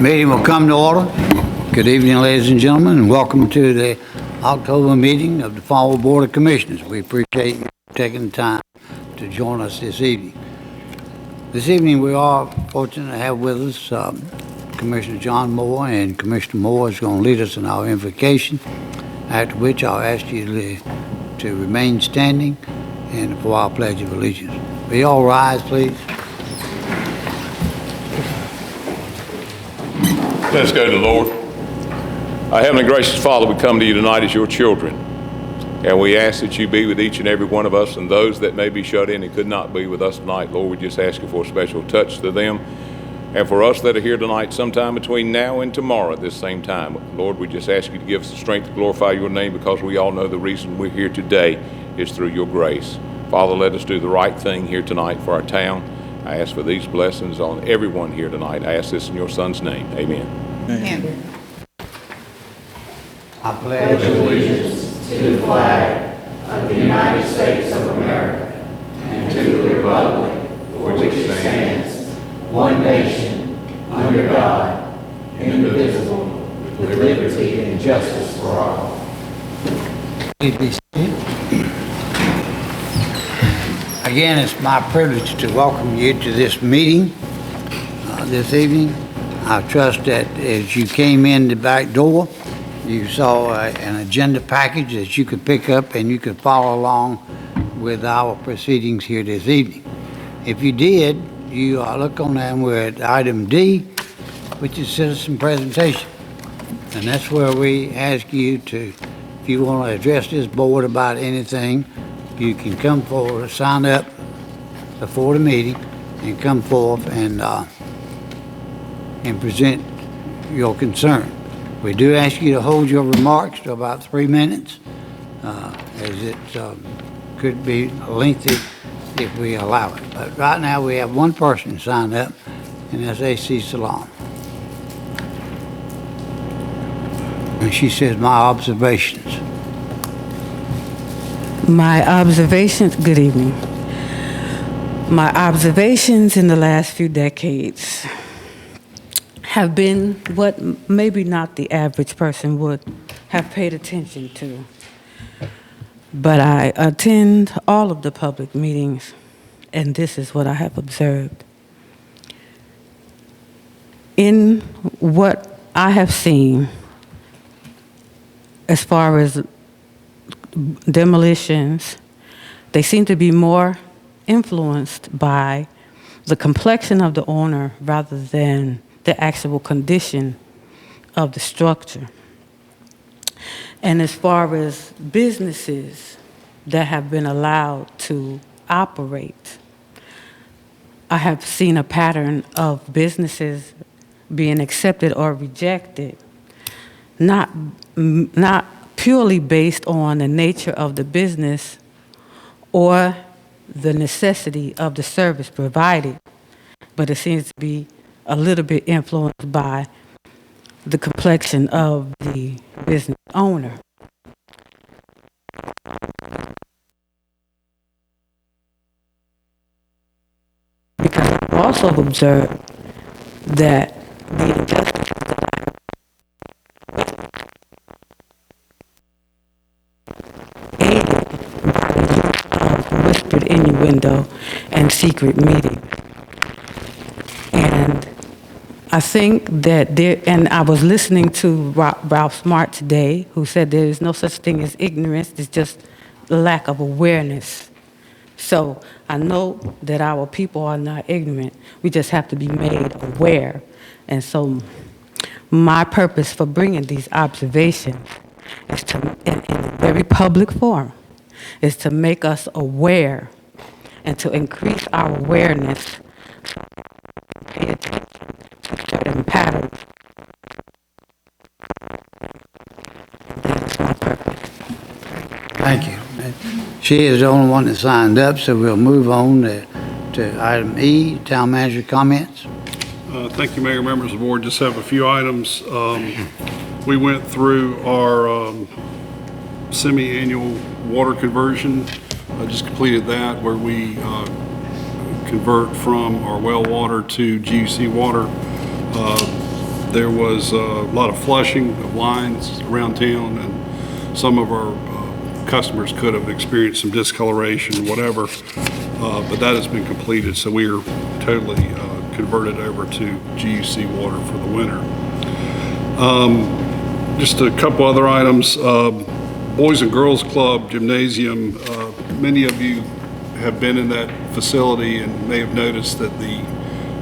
Meeting will come to order. Good evening, ladies and gentlemen, and welcome to the October meeting of the Farmville Board of Commissioners. We appreciate you taking the time to join us this evening. This evening, we are fortunate to have with us Commissioner John Moore, and Commissioner Moore is going to lead us in our invocation, after which I'll ask you to remain standing and for our Pledge of Allegiance. Will you all rise, please? Let's go to the Lord. Our Heavenly Gracious Father, we come to you tonight as your children, and we ask that you be with each and every one of us, and those that may be shut in and could not be with us tonight. Lord, we just ask you for a special touch to them, and for us that are here tonight sometime between now and tomorrow at this same time. Lord, we just ask you to give us the strength to glorify your name, because we all know the reason we're here today is through your grace. Father, let us do the right thing here tonight for our town. I ask for these blessings on everyone here tonight. I ask this in your Son's name. Amen. Amen. I pledge allegiance to the flag of the United States of America and to the republic for which it stands, one nation, under God, indivisible, with liberty and justice for all. Again, it's my privilege to welcome you to this meeting this evening. I trust that as you came in the back door, you saw an agenda package that you could pick up and you could follow along with our proceedings here this evening. If you did, you look on that and we're at item D, which is citizen presentation. And that's where we ask you to, if you want to address this board about anything, you can come forward, sign up before the meeting, and come forth and present your concern. We do ask you to hold your remarks to about 3 minutes, as it could be lengthy if we allow it. But right now we have one person signed up, and that's A.C. Salam. And she says, my observations. Good evening. My observations in the last few decades have been what maybe not the average person would have paid attention to. But I attend all of the public meetings, and this is what I have observed. In what I have seen, as far as demolitions, they seem to be more influenced by the complexion of the owner rather than the actual condition of the structure. And as far as businesses that have been allowed to operate, I have seen a pattern of businesses being accepted or rejected, not purely based on the nature of the business or the necessity of the service provided, but it seems to be a little bit influenced by the complexion of the business owner. Because I've also observed that the injustice aided by the use of whispered innuendo and secret meetings. And I think that and I was listening to Ralph Smart today, who said there is no such thing as ignorance, it's just lack of awareness. So I know that our people are not ignorant, we just have to be made aware. And so my purpose for bringing these observations is to, in a very public forum, is to make us aware and to increase our awareness, pay attention to certain patterns. That is my purpose. Thank you. She is the only one that signed up, so we'll move on to item E, town manager comments. Thank you, Mayor, members of the board. Just have a few items. We went through our semi-annual water conversion. I just completed that, where we convert from our well water to GUC water. There was a lot of flushing of lines around town, and some of our customers could have experienced some discoloration, whatever, but that has been completed, so we are totally converted over to GUC water for the winter. Just a couple other items. Boys and Girls Club Gymnasium, many of you have been in that facility and may have noticed that the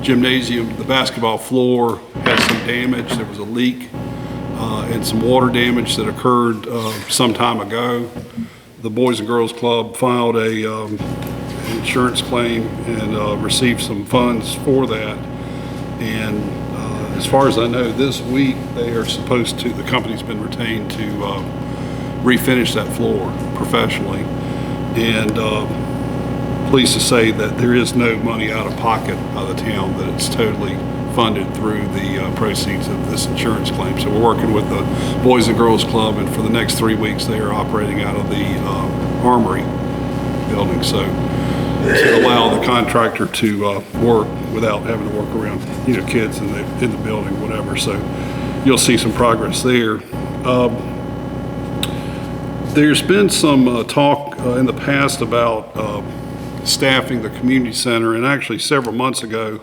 gymnasium, the basketball floor has some damage. There was a leak and some water damage that occurred some time ago. The Boys and Girls Club filed a insurance claim and received some funds for that. And as far as I know, this week they are supposed to, the company's been retained to refinish that floor professionally. And pleased to say that there is no money out of pocket by the town, that it's totally funded through the proceeds of this insurance claim. So we're working with the Boys and Girls Club, and for the next 3 weeks they are operating out of the Armory building. So to allow the contractor to work without having to work around, kids in the building, whatever. So you'll see some progress there. There's been some talk in the past about staffing the community center, and actually several months ago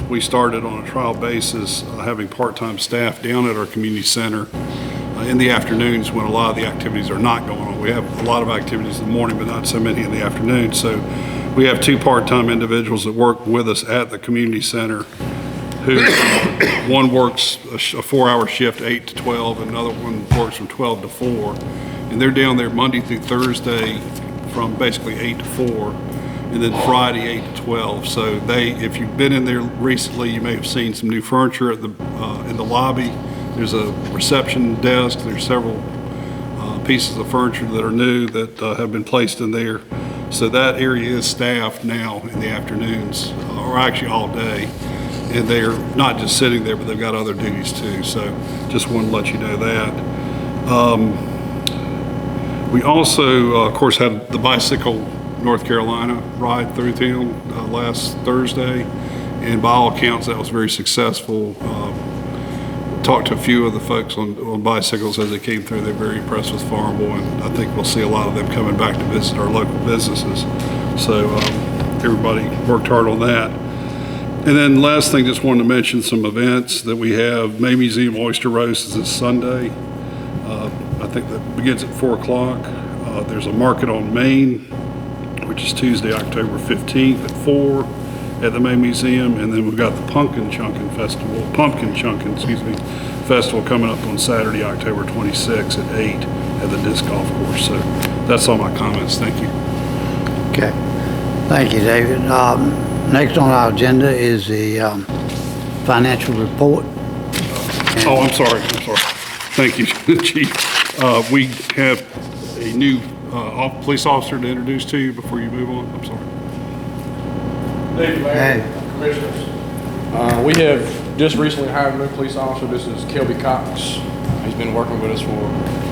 we started on a trial basis having part-time staff down at our community center in the afternoons when a lot of the activities are not going on. We have a lot of activities in the morning, but not so many in the afternoon. So we have 2 part-time individuals that work with us at the community center, who one works a 4-hour shift, 8 to 12, and another one works from 12 to 4. And they're down there Monday through Thursday from basically 8 to 4, and then Friday 8 to 12. So if you've been in there recently, you may have seen some new furniture at in the lobby. There's a reception desk. There's several pieces of furniture that are new that have been placed in there. So that area is staffed now in the afternoons, or actually all day. And they're not just sitting there, but they've got other duties too. So just wanted to let you know that. We also, of course, had the bicycle North Carolina ride through town last Thursday, and by all accounts that was very successful. Talked to a few of the folks on bicycles as they came through. They're very impressed with Farmville, and I think we'll see a lot of them coming back to visit our local businesses. So everybody worked hard on that. And then last thing, just wanted to mention some events that we have. May Museum Oyster Roast is this Sunday. I think that begins at 4 o'clock. There's a market on Main, which is Tuesday, October 15th at 4 at the May Museum. And then we've got the Pumpkin Chunkin' Festival coming up on Saturday, October 26th at 8 at the disc golf course. So that's all my comments. Thank you. Okay. Thank you, David. Next on our agenda is the financial report. Oh, I'm sorry. Thank you, Chief. We have a new police officer to introduce to you before you move on. I'm sorry. Thank you, Mayor, Commissioners. We have just recently hired a new police officer. This is Kelby Cox. He's been working with us for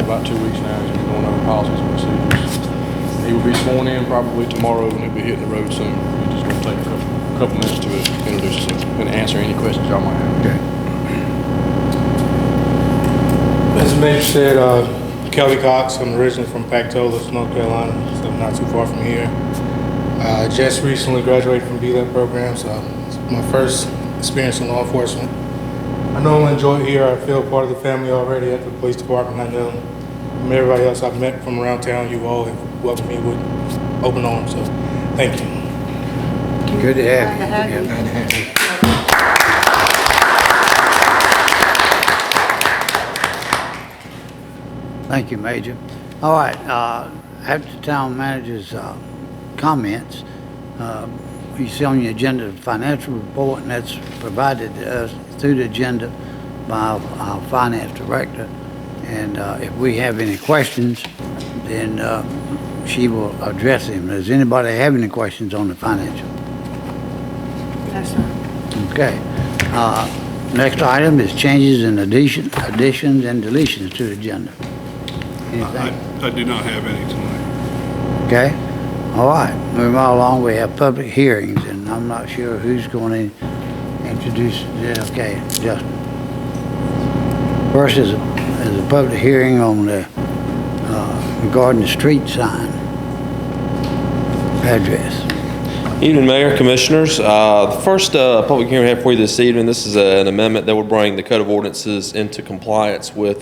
about 2 weeks now. He's been going over policies and procedures. He will be sworn in probably tomorrow, and he'll be hitting the road soon. He's just going to take a couple minutes to introduce himself and answer any questions y'all might have. Okay. As the Mayor said, Kelly Cox. I'm originally from Pactolis, North Carolina, so not too far from here. Just recently graduated from BLEP program, so it's my first experience in law enforcement. I normally enjoy it here. I feel part of the family already at the police department. I know from everybody else I've met from around town, you all have welcomed me with open arms, so thank you. Good to have you. Thank you, Major. All right, after the town manager's comments, you see on your agenda the financial report, and that's provided to us through the agenda by our finance director. And if we have any questions, then she will address them. Does anybody have any questions on the financial? Yes, sir. Okay. Next item is changes and additions and deletions to the agenda. Anything? I do not have any tonight. Okay. All right. Moving right along, we have public hearings, and I'm not sure who's going to introduce it. Okay, Justin. First is a public hearing on the regarding the street sign address. Evening, Mayor, Commissioners. The first public hearing we have for you this evening, this is an amendment that would bring the Code of Ordinances into compliance with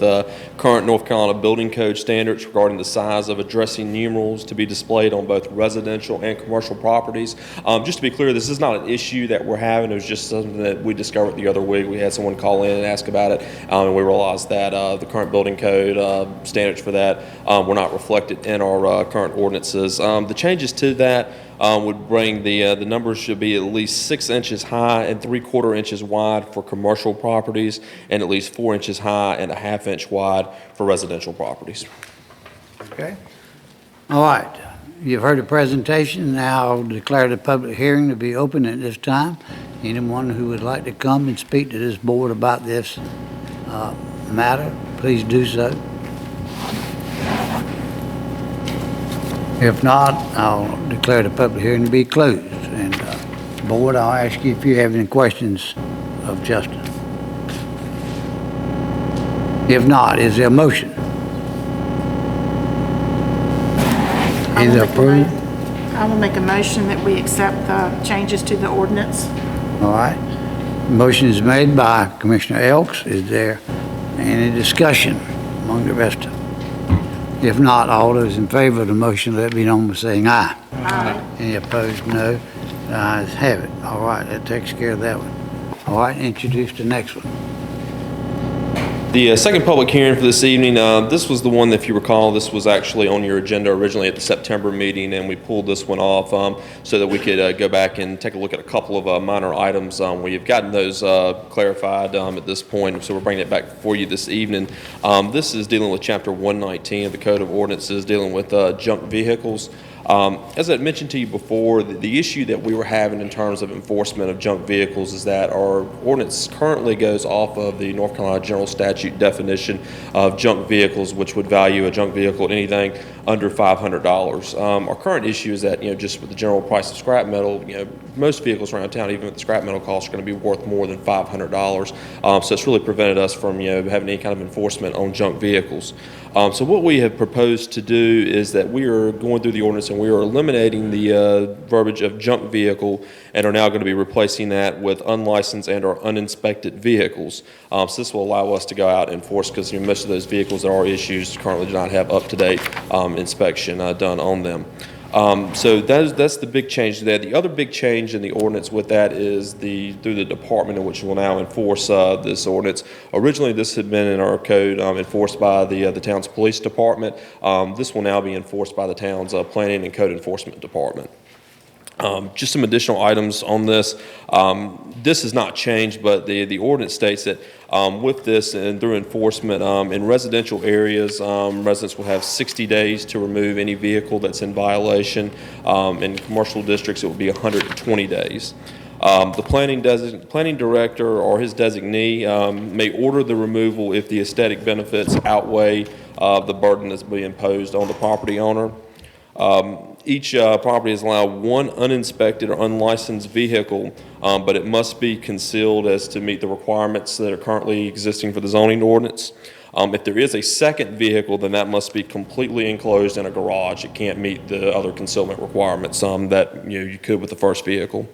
current North Carolina building code standards regarding the size of addressing numerals to be displayed on both residential and commercial properties. Just to be clear, this is not an issue that we're having. It was just something that we discovered the other week. We had someone call in and ask about it, and we realized that the current building code standards for that were not reflected in our current ordinances. The changes to that would bring the numbers should be at least 6 inches high and 3/4 inches wide for commercial properties, and at least 4 inches high and a 1/2 inch wide for residential properties. Okay. All right. You've heard the presentation. Now I'll declare the public hearing to be open at this time. Anyone who would like to come and speak to this board about this matter, please do so. If not, I'll declare the public hearing to be closed. And board, I'll ask you if you have any questions of Justin. If not, is there a motion? Either approved? I will make a motion that we accept the changes to the ordinance. All right. Motion is made by Commissioner Elks. Is there any discussion among the rest of them? If not, all those in favor of the motion, let it be known by saying aye. Aye. Any opposed, no. The ayes have it. All right, that takes care of that one. All right, introduce the next one. The second public hearing for this evening, this was the one, if you recall, this was actually on your agenda originally at the September meeting, and we pulled this one off so that we could go back and take a look at a couple of minor items. We've gotten those clarified at this point, so we're bringing it back for you this evening. This is dealing with Chapter 119 of the Code of Ordinances, dealing with junk vehicles. As I mentioned to you before, the issue that we were having in terms of enforcement of junk vehicles is that our ordinance currently goes off of the North Carolina General Statute definition of junk vehicles, which would value a junk vehicle at anything under $500. Our current issue is that, just with the general price of scrap metal, most vehicles around town, even with the scrap metal costs, are going to be worth more than $500. So it's really prevented us from, having any kind of enforcement on junk vehicles. So what we have proposed to do is that we are going through the ordinance and we are eliminating the verbiage of junk vehicle and are now going to be replacing that with unlicensed and or uninspected vehicles. So this will allow us to go out and enforce, because most of those vehicles that are issued currently do not have up-to-date inspection done on them. So that's the big change there. The other big change in the ordinance with that is through the department in which we'll now enforce this ordinance. Originally, this had been in our code enforced by the town's police department. This will now be enforced by the town's planning and code enforcement department. Just some additional items on this. This has not changed, but the ordinance states that with this and through enforcement in residential areas, residents will have 60 days to remove any vehicle that's in violation. In commercial districts, it will be 120 days. The planning director or his designee may order the removal if the aesthetic benefits outweigh the burden that's being imposed on the property owner. Each property is allowed one uninspected or unlicensed vehicle, but it must be concealed as to meet the requirements that are currently existing for the zoning ordinance. If there is a second vehicle, then that must be completely enclosed in a garage. It can't meet the other concealment requirements that you could with the first vehicle.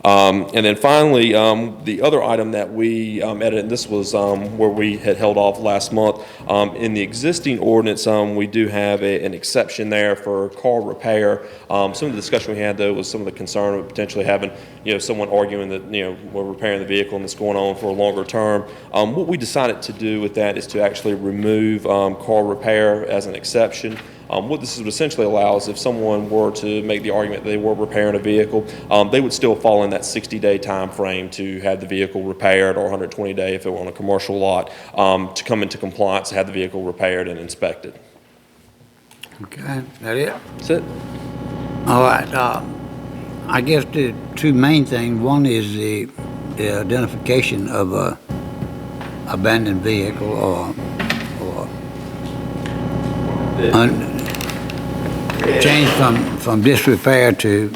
And then finally, the other item that we added, and this was where we had held off last month, in the existing ordinance, we do have an exception there for car repair. Some of the discussion we had, though, was some of the concern of potentially having, someone arguing that, we're repairing the vehicle and it's going on for a longer term. What we decided to do with that is to actually remove car repair as an exception. What this would essentially allow is if someone were to make the argument that they were repairing a vehicle, they would still fall in that 60-day time frame to have the vehicle repaired, or 120-day if it were on a commercial lot, to come into compliance, have the vehicle repaired and inspected. Okay, that it? That's it. All right. I guess the two main things, one is the identification of a abandoned vehicle or change from disrepair to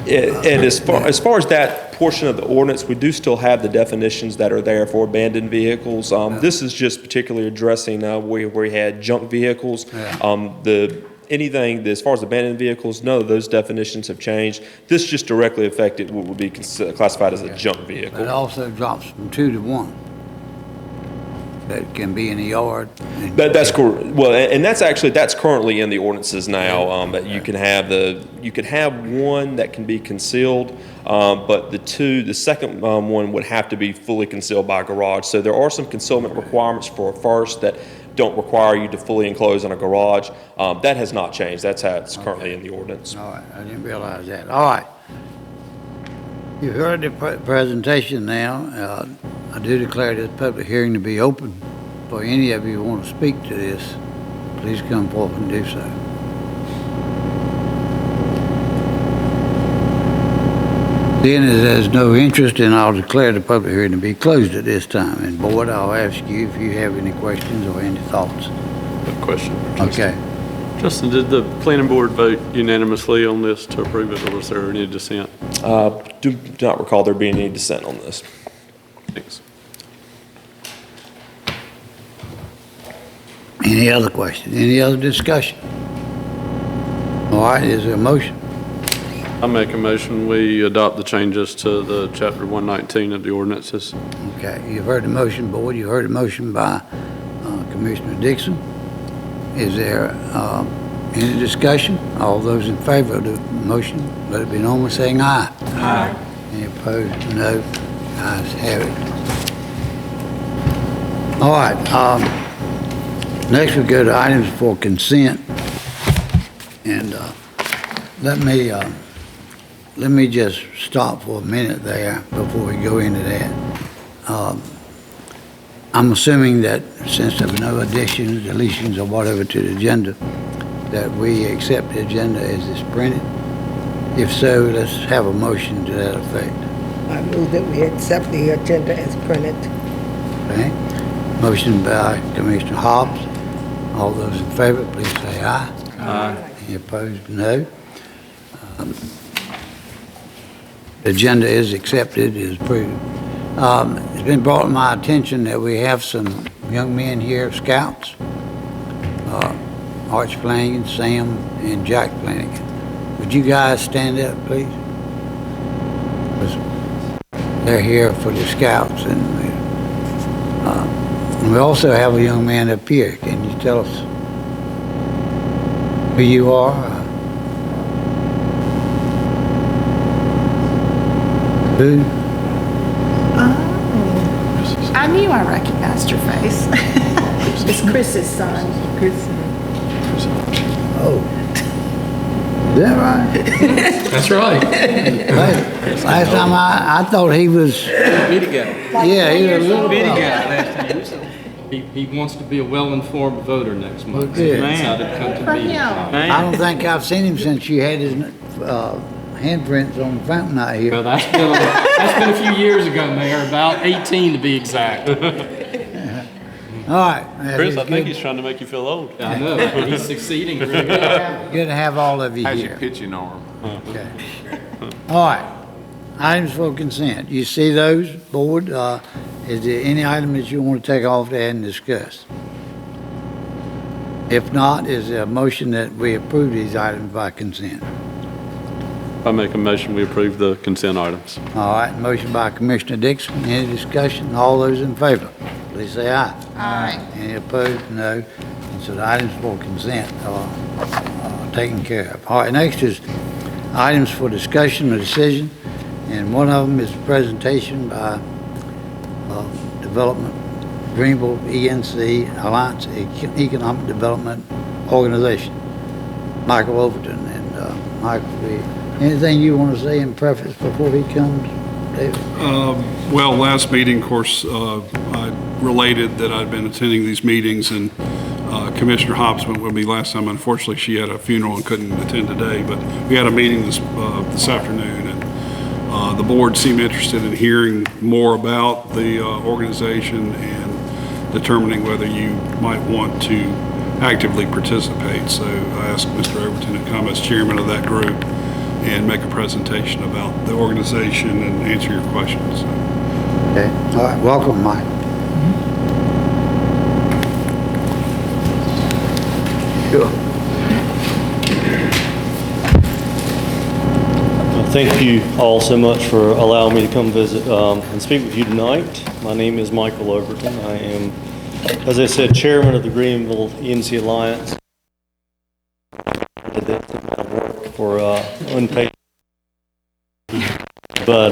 And as far as that portion of the ordinance, we do still have the definitions that are there for abandoned vehicles. This is just particularly addressing where we had junk vehicles. Anything as far as abandoned vehicles, none of those definitions have changed. This just directly affected what would be classified as a junk vehicle. It also drops from 2 to 1. That can be in the yard. That's correct. Well, and that's currently in the ordinances now, that you can have one that can be concealed, but the second one would have to be fully concealed by a garage. So there are some concealment requirements for a first that don't require you to fully enclose in a garage. That has not changed. That's how it's currently in the ordinance. All right, I didn't realize that. All right. You've heard the presentation now. I do declare this public hearing to be open. For any of you who want to speak to this, please come forth and do so. Seeing as there's no interest, and I'll declare the public hearing to be closed at this time. And Board, I'll ask you if you have any questions or any thoughts. A question. Okay. Justin, did the planning board vote unanimously on this to approve it, or was there any dissent? Do not recall there being any dissent on this. Thanks. Any other questions? Any other discussion? All right, is there a motion? I make a motion, we adopt the changes to the chapter 119 of the ordinances. Okay, you've heard the motion, Board. You heard the motion by Commissioner Dixon. Is there any discussion? All those in favor of the motion, let it be known by saying aye. Aye. Any opposed? No. Ayes have it. All right. Next we go to items for consent. And let me just stop for a minute there before we go into that. I'm assuming that since there were no additions, deletions, or whatever to the agenda, that we accept the agenda as it's printed. If so, let's have a motion to that effect. I move that we accept the agenda as printed. Okay? Motion by Commissioner Hobbs. All those in favor, please say aye. Aye. Any opposed? No. The agenda is accepted, is approved. It's been brought to my attention that we have some young men here, scouts, Arch Flanagan, Sam, and Jack Flanagan. Would you guys stand up, please? 'Cause they're here for the scouts, and we also have a young man up here. Can you tell us who you are? Who? I knew I recognized your face. It's Chris's son. Oh. Is that right? That's right. Last time I thought he was, Bitty guy. yeah, he was a little Bitty fella. guy last time. He wants to be a well-informed voter next month. good. He decided to come to For meetings. him. I don't think I've seen him since you had his handprints on the fountain out here. Well, that's been a few years ago, Mayor, about 18 to be exact. All right. Chris, I It's think good- he's trying to make you feel old. I know, he's succeeding really well. Good to have all of you How's your here. pitching arm? Okay. All right. Items for consent. You see those, Board? Is there any item that you want to take off there and discuss? If not, is there a motion that we approve these items by consent? I make a motion, we approve the consent items. All right, motion by Commissioner Dixon. Any discussion? All those in favor, please say aye. Aye. Any opposed? No. And so the items for consent are taken care of. All right, next is items for discussion or decision, and one of them is a presentation by Development, Greenville ENC, Alliance Economic Development Organization. Michael Overton, and Michael, anything you want to say in preface before he comes, David? Well, last meeting, of course, I related that I'd been attending these meetings, and Commissioner Hobbs went with me last time. Unfortunately, she had a funeral and couldn't attend today, but we had a meeting this afternoon, and the board seemed interested in hearing more about the organization and determining whether you might want to actively participate. So I asked Mr. Overton to come as chairman of that group and make a presentation about the organization and answer your questions. Okay, all right, welcome, Mike. Sure. Thank you all so much for allowing me to come visit and speak with you tonight. My name is Michael Overton. I am, as I said, chairman of the Greenville ENC Alliance. I did that work for unpaid, but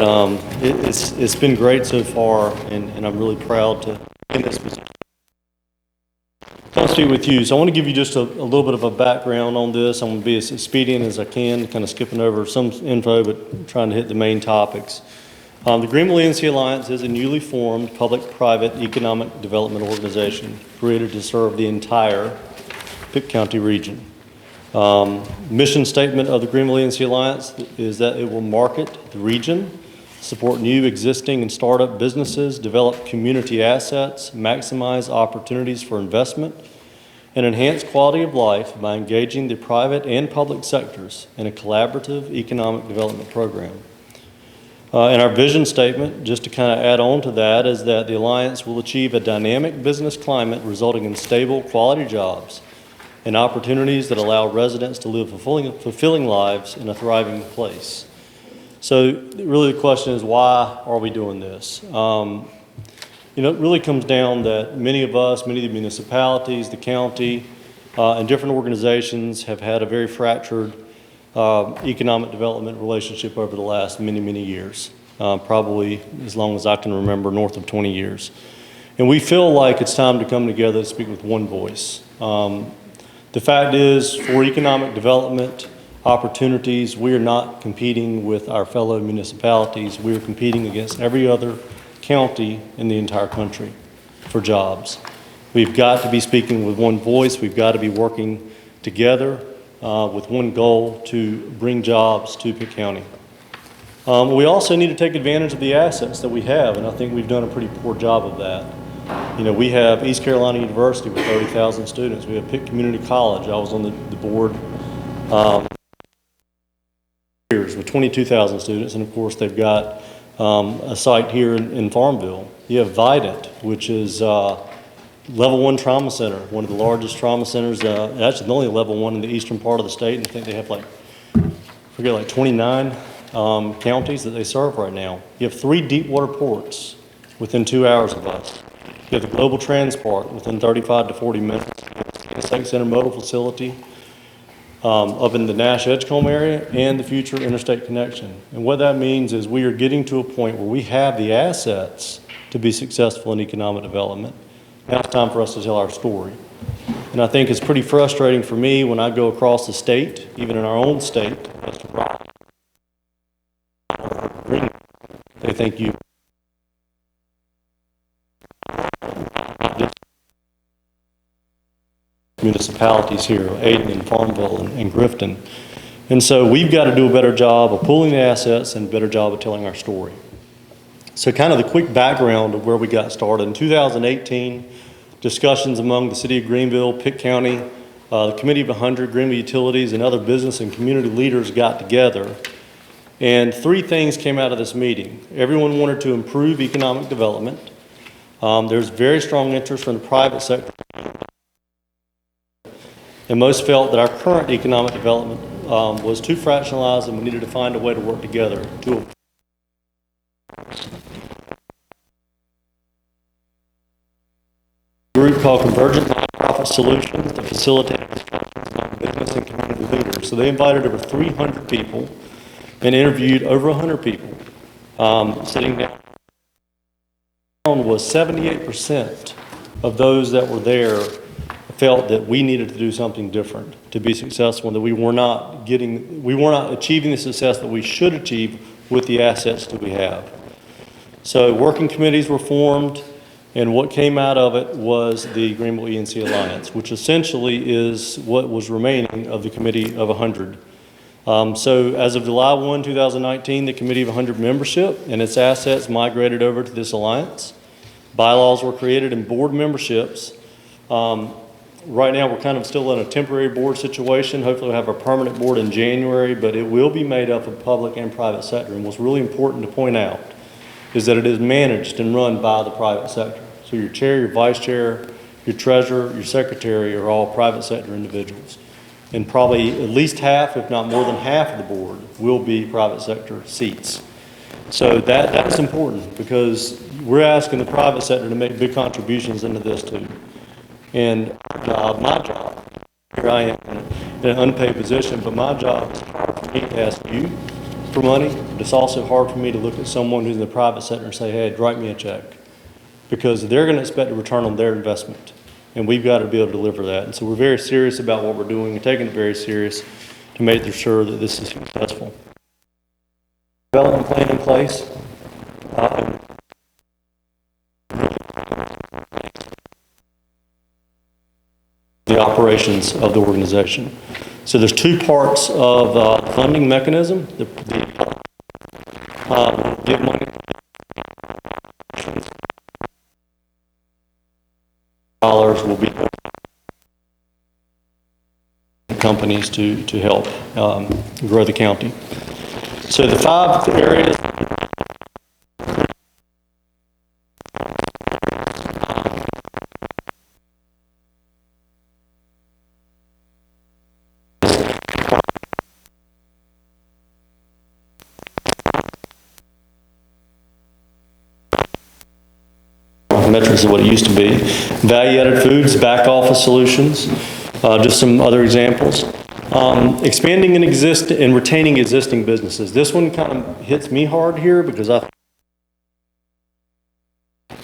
it's been great so far, and I'm really proud to be in this position. I'll speak with you. So I want to give you just a little bit of a background on this. I'm going to be as expedient as I can, kind of skipping over some info, but trying to hit the main topics. The Greenville ENC Alliance is a newly formed public-private economic development organization created to serve the entire Pitt County region. Mission statement of the Greenville ENC Alliance is that it will market the region, support new, existing, and startup businesses, develop community assets, maximize opportunities for investment, and enhance quality of life by engaging the private and public sectors in a collaborative economic development program. And our vision statement, just to kind of add on to that, is that the Alliance will achieve a dynamic business climate resulting in stable, quality jobs and opportunities that allow residents to live fulfilling lives in a thriving place. So really the question is, why are we doing this? It really comes down that many of us, many of the municipalities, the county, and different organizations have had a very fractured economic development relationship over the last many, many years, probably as long as I can remember, north of 20 years. And we feel like it's time to come together and speak with one voice. The fact is, for economic development opportunities, we are not competing with our fellow municipalities. We are competing against every other county in the entire country for jobs. We've got to be speaking with one voice. We've got to be working together with one goal to bring jobs to Pitt County. We also need to take advantage of the assets that we have, and I think we've done a pretty poor job of that. We have East Carolina University with 30,000 students. We have Pitt Community College. I was on the board with 22,000 students, and of course they've got a site here in Farmville. You have Vidant, which is level 1 trauma center, one of the largest trauma centers, actually the only level 1 in the eastern part of the state, and I think they have like 29 counties that they serve right now. You have 3 deep water ports within 2 hours of us. You have the Global Transport within 35 to 40 minutes. The State Intermodal facility up in the Nash Edgecombe area, and the future interstate connection. And what that means is we are getting to a point where we have the assets to be successful in economic development. Now it's time for us to tell our story. And I think it's pretty frustrating for me when I go across the state, even in our own state, they think you municipalities here, Ayden and Farmville and Grifton. And so we've got to do a better job of pooling the assets and a better job of telling our story. So kind of the quick background of where we got started. In 2018, discussions among the City of Greenville, Pitt County, the Committee of 100, Greenville Utilities, and other business and community leaders got together. And 3 things came out of this meeting. Everyone wanted to improve economic development. There's very strong interest from the private sector. And most felt that our current economic development was too fractionalized, and we needed to find a way to work together to a group called Convergent Nonprofit Solutions to facilitate discussions among business and community leaders. So they invited over 300 people and interviewed over 100 people. Sitting down was 78% of those that were there felt that we needed to do something different to be successful, and that we were not achieving the success that we should achieve with the assets that we have. So working committees were formed, and what came out of it was the Greenville ENC Alliance, which essentially is what was remaining of the Committee of 100. So as of July 1, 2019, the Committee of 100 membership and its assets migrated over to this alliance. Bylaws were created and board memberships Right now, we're kind of still in a temporary board situation. Hopefully we'll have a permanent board in January, but it will be made up of public and private sector. And what's really important to point out is that it is managed and run by the private sector. So your chair, your vice chair, your treasurer, your secretary are all private sector individuals. And probably at least half, if not more than half of the board will be private sector seats. So that's important because we're asking the private sector to make big contributions into this too. And my job, here I am in an unpaid position, but my job is hard for me to ask you for money. But it's also hard for me to look at someone who's in the private sector and say, hey, write me a check. Because they're going to expect a return on their investment. And we've got to be able to deliver that. And so we're very serious about what we're doing and taking it very serious to make sure that this is successful. Development plan in place. The operations of the organization. So there's two parts of funding mechanism. Give money dollars will be companies to help grow the county. So the 5 areas. Metrics of what it used to be. Value-added foods, back office solutions, just some other examples. Expanding and retaining existing businesses. This one kind of hits me hard here because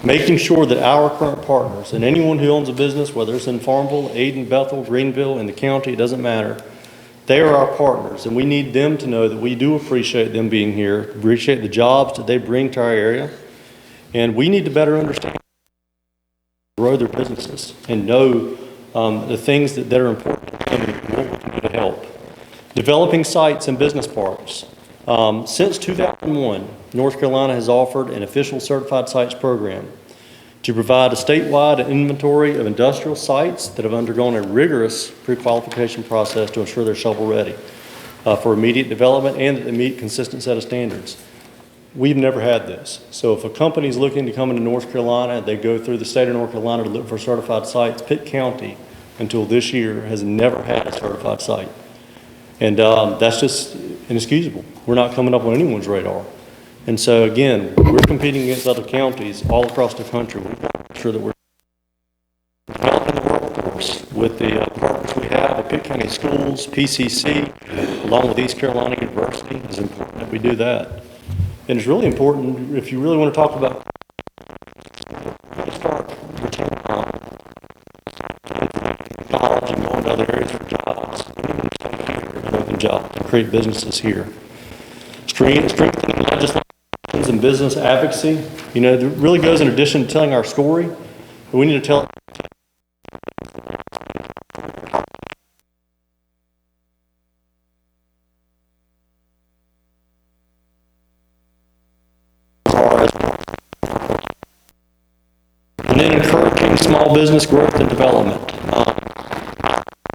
making sure that our current partners and anyone who owns a business, whether it's in Farmville, Ayden, Bethel, Greenville, in the county, it doesn't matter. They are our partners, and we need them to know that we do appreciate them being here, appreciate the jobs that they bring to our area, and we need to better understand, grow their businesses, and know the things that are important to them and what we can do to help. Developing sites and business parks. Since 2001, North Carolina has offered an official certified sites program to provide a statewide inventory of industrial sites that have undergone a rigorous pre-qualification process to ensure they're shovel-ready for immediate development and that they meet a consistent set of standards. We've never had this. So if a company is looking to come into North Carolina, they go through the state of North Carolina to look for certified sites. Pitt County, until this year, has never had a certified site. And that's just inexcusable. We're not coming up on anyone's radar. And so again, we're competing against other counties all across the country. We want to make sure that we're developing the workforce with the partners we have, the Pitt County Schools, PCC, along with East Carolina University. It's important that we do that. And it's really important, if you really want to talk about knowledge and going to other areas for jobs, and open jobs and create businesses here. Strengthening legislation and business advocacy, you know, it really goes in addition to telling our story, but we need to tell it. And then encouraging small business growth and development.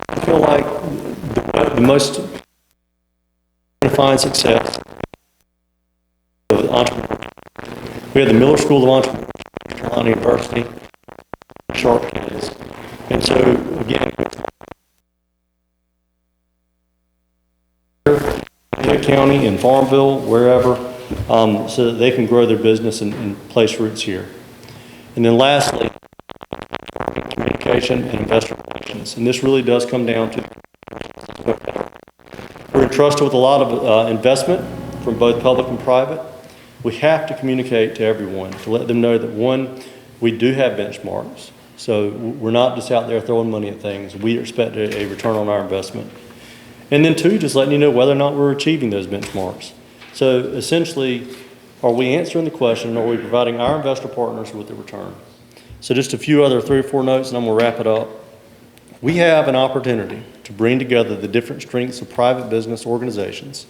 I feel like the most find success of entrepreneurs. We had the Miller School of Entrepreneurship at North Carolina University, sharp kids. And so, again, Pitt County, in Farmville, wherever, so that they can grow their business and place roots here. And then lastly, communication and investor relations. And this really does come down to we're entrusted with a lot of investment from both public and private. We have to communicate to everyone to let them know that, one, we do have benchmarks. So we're not just out there throwing money at things. We expect a return on our investment. And then two, just letting you know whether or not we're achieving those benchmarks. So essentially, are we answering the question, or are we providing our investor partners with a return? So just a few other 3 or 4 notes and I'm gonna wrap it up. We have an opportunity to bring together the different strengths of private business organizations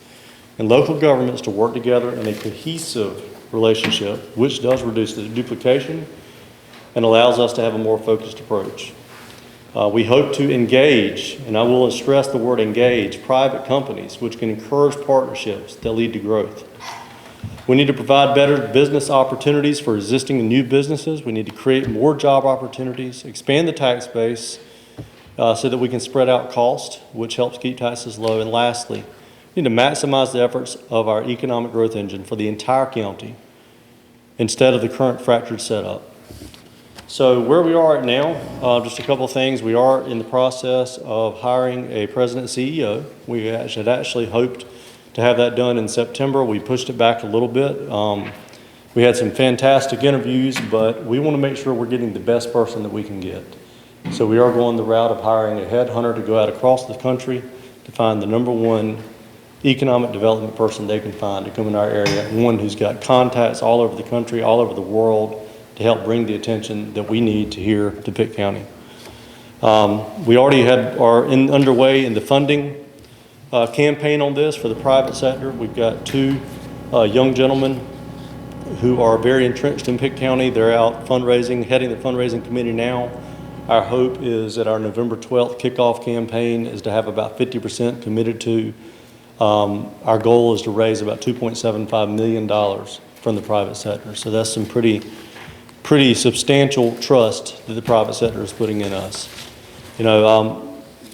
and local governments to work together in a cohesive relationship, which does reduce the duplication and allows us to have a more focused approach. We hope to engage, and I will stress the word engage, private companies which can encourage partnerships that lead to growth. We need to provide better business opportunities for existing and new businesses. We need to create more job opportunities, expand the tax base so that we can spread out cost, which helps keep taxes low. And lastly, we need to maximize the efforts of our economic growth engine for the entire county instead of the current fractured setup. So where we are right now, just a couple of things. We are in the process of hiring a president and CEO. We had actually hoped to have that done in September. We pushed it back a little bit. We had some fantastic interviews, but we want to make sure we're getting the best person that we can get. So we are going the route of hiring a headhunter to go out across the country to find the #1 economic development person they can find to come in our area, one who's got contacts all over the country, all over the world, to help bring the attention that we need to here to Pitt County. We already are underway in the funding campaign on this for the private sector. We've got 2 young gentlemen who are very entrenched in Pitt County. They're out fundraising, heading the fundraising committee now. Our hope is that our November 12th kickoff campaign is to have about 50% committed to. Our goal is to raise about $2.75 million from the private sector. So that's some pretty substantial trust that the private sector is putting in us. You know,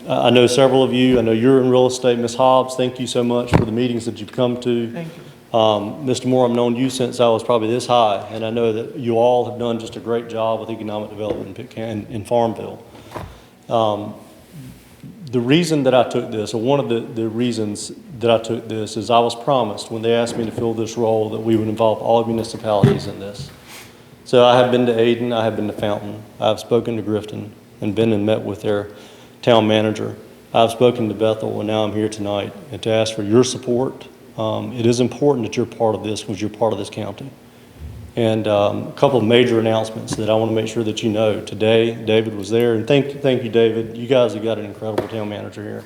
I know several of you. I know you're in real estate. Ms. Hobbs, thank you so much for the meetings that you've come to. Thank you. Mr. Moore, I've known you since I was probably this high, and I know that you all have done just a great job with economic development in Farmville. The reason that I took this, or one of the reasons that I took this, is I was promised when they asked me to fill this role that we would involve all municipalities in this. So I have been to Ayden, I have been to Fountain, I've spoken to Grifton, and been and met with their town manager. I've spoken to Bethel, and now I'm here tonight and to ask for your support. It is important that you're part of this because you're part of this county. And a couple of major announcements that I want to make sure that you know. Today, David was there, and thank you, David. You guys have got an incredible town manager here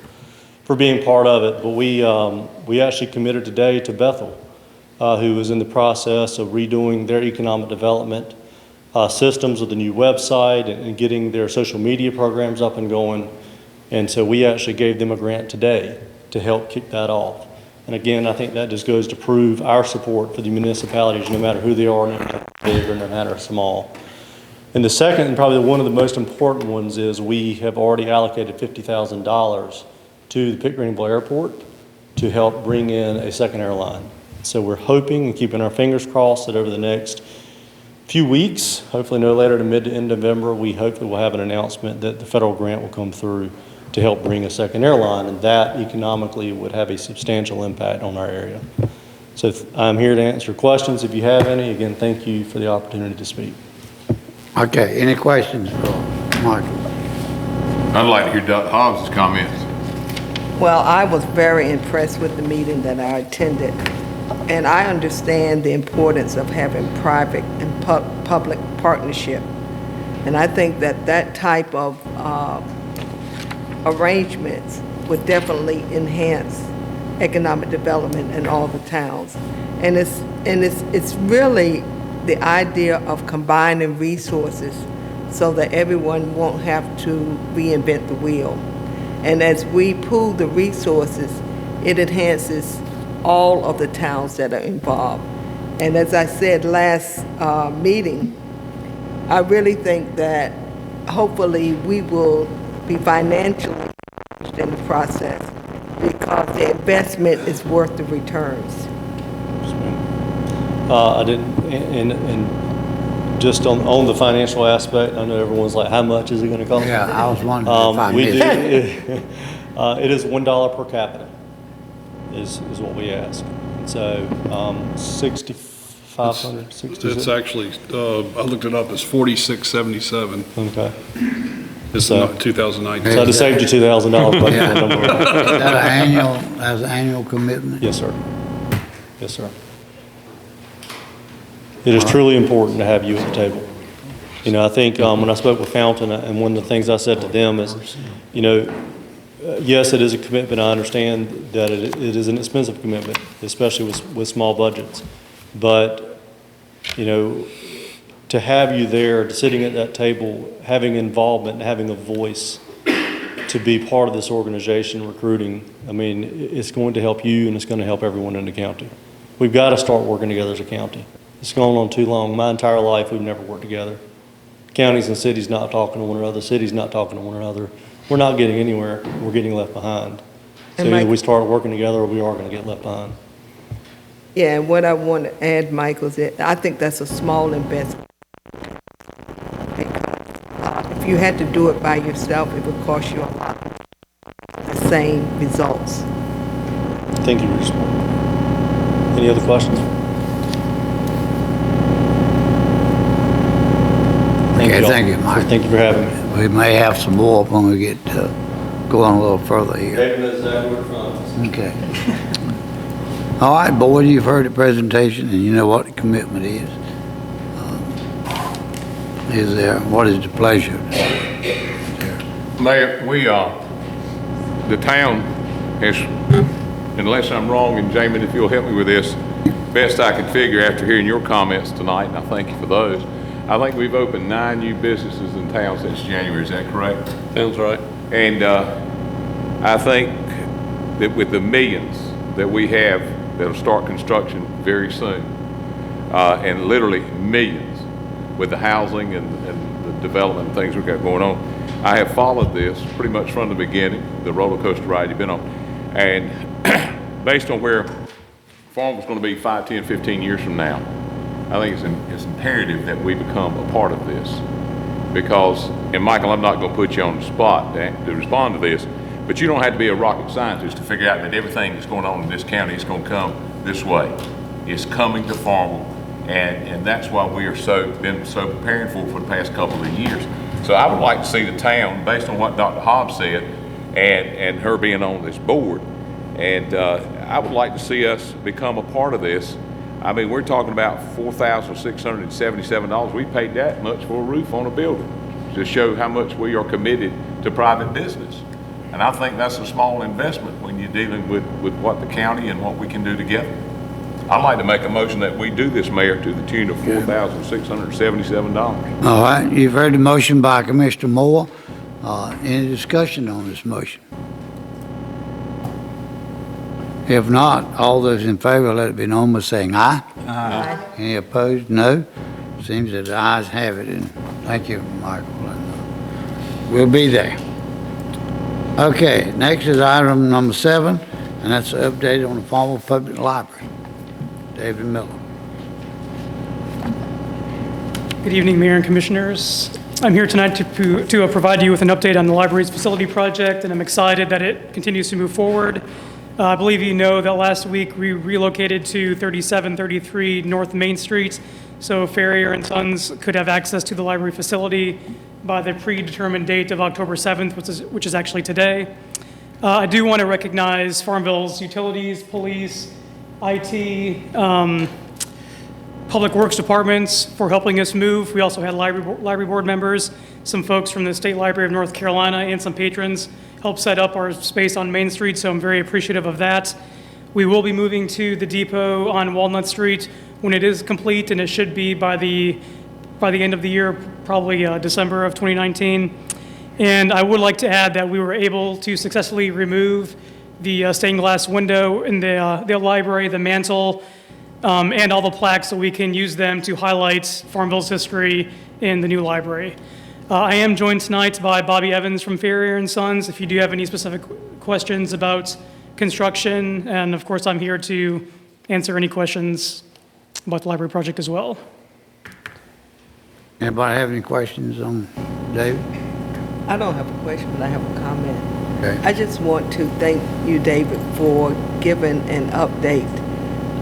for being part of it. But we actually committed today to Bethel, who is in the process of redoing their economic development systems with the new website and getting their social media programs up and going. And so we actually gave them a grant today to help kick that off. And again, I think that just goes to prove our support for the municipalities, no matter who they are, no matter big or no matter small. And the second, and probably one of the most important ones, is we have already allocated $50,000 to the Pitt Greenville Airport to help bring in a second airline. So we're hoping and keeping our fingers crossed that over the next few weeks, hopefully no later than mid to end November, we hopefully will have an announcement that the federal grant will come through to help bring a second airline, and that economically would have a substantial impact on our area. So I'm here to answer questions if you have any. Again, thank you for the opportunity to speak. Okay, any questions for Michael? I'd like to hear Dr. Hobbs' comments. Well, I was very impressed with the meeting that I attended, and I understand the importance of having private and public partnership. And I think that type of arrangements would definitely enhance economic development in all the towns. And it's really the idea of combining resources so that everyone won't have to reinvent the wheel. And as we pool the resources, it enhances all of the towns that are involved. And as I said last meeting, I really think that hopefully we will be financially in the process because the investment is worth the returns. I didn't, and just on the financial aspect, I know everyone's like, how much is it going to cost? Yeah, I was wondering if I we missed do. It is $1 per capita is what we ask. And so 6,500, 60. It's actually, I looked it up, it's 4677. Okay. It's not 2019. So I just saved you $2,000. But Yeah. Is that an annual commitment? Yes, sir. Yes, sir. It is truly important to have you at the table. You know, I think when I spoke with Fountain, and one of the things I said to them is, you know, yes, it is a commitment. I understand that it is an expensive commitment, especially with small budgets. But, you know, to have you there, sitting at that table, having involvement, having a voice to be part of this organization recruiting. I mean, it's going to help you and it's going to help everyone in the county. We've got to start working together as a county. It's gone on too long. My entire life, we've never worked together. Counties and cities not talking to one another, cities not talking to one another. We're not getting anywhere. We're getting left behind. So And Mike- either we start working together or we are going to get left behind. Yeah, and what I want to add, Michael, is that I think that's a small investment. If you had to do it by yourself, it would cost you a lot. The same results. Thank you, Reese. Any other questions? Okay, y'all. thank you, Mike. Thank you for having me. We may have some more when we get going a little further here. David knows exactly where to find us. Okay. All right, board, you've heard the presentation and you know what the commitment is. Is there, what is the pleasure? Mayor, the town has, unless I'm wrong, and Jamie, if you'll help me with this, best I can figure after hearing your comments tonight, and I thank you for those, I think we've opened 9 new businesses in town since January, is that correct? Sounds right. And I think that with the millions that we have that'll start construction very soon, and literally millions with the housing and the development and things we've got going on, I have followed this pretty much from the beginning, the roller coaster ride you've been on. And based on where Farmville's going to be 5, 10, 15 years from now, I think it's imperative that we become a part of this. Because, and Michael, I'm not going to put you on the spot to respond to this, but you don't have to be a rocket scientist to figure out that everything that's going on in this county is going to come this way. It's coming to Farmville, and that's why we are been so preparing for the past couple of years. So I would like to see the town, based on what Dr. Hobbs said, and her being on this board, and I would like to see us become a part of this. I mean, we're talking about $4,677. We paid that much for a roof on a building to show how much we are committed to private business. And I think that's a small investment when you're dealing with what the county and what we can do together. I'd like to make a motion that we do this, Mayor, to the tune of $4,677. All right, you've heard the motion by Commissioner Moore. Any discussion on this motion? If not, all those in favor, let it be known by saying aye. Aye. Any opposed? No. Seems that the ayes have it, and thank you, Michael. And, we'll be there. Okay, next is item number 7, and that's an update on the Farmville Public Library. David Miller. Good evening, Mayor and Commissioners. I'm here tonight to provide you with an update on the library's facility project, and I'm excited that it continues to move forward. I believe you know that last week we relocated to 3733 North Main Street, so Farrier and Sons could have access to the library facility by the predetermined date of October 7th, which is actually today. I do want to recognize Farmville's utilities, police, IT, public works departments for helping us move. We also had library board members, some folks from the State Library of North Carolina, and some patrons help set up our space on Main Street, so I'm very appreciative of that. We will be moving to the depot on Walnut Street when it is complete, and it should be by the end of the year, probably December of 2019. And I would like to add that we were able to successfully remove the stained glass window in the library, the mantle, and all the plaques, so we can use them to highlight Farmville's history in the new library. I am joined tonight by Bobby Evans from Farrier and Sons, if you do have any specific questions about construction, and of course I'm here to answer any questions about the library project as well. Anybody have any questions on David? I don't have a question, but I have a comment. Okay. I just want to thank you, David, for giving an update.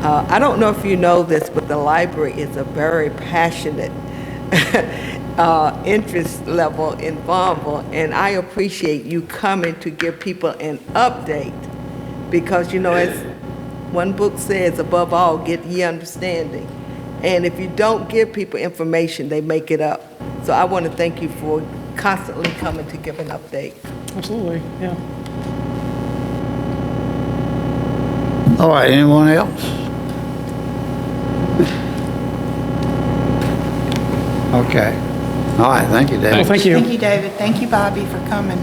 I don't know if you know this, but the library is a very passionate interest level in Farmville, and I appreciate you coming to give people an update, because, you know, as one book says, above all, get ye understanding. And if you don't give people information, they make it up. So I want to thank you for constantly coming to give an update. Absolutely, yeah. All right, anyone else? Okay. All right, thank you, David. Well, thank you. Thank you, David. Thank you, Bobby, for coming.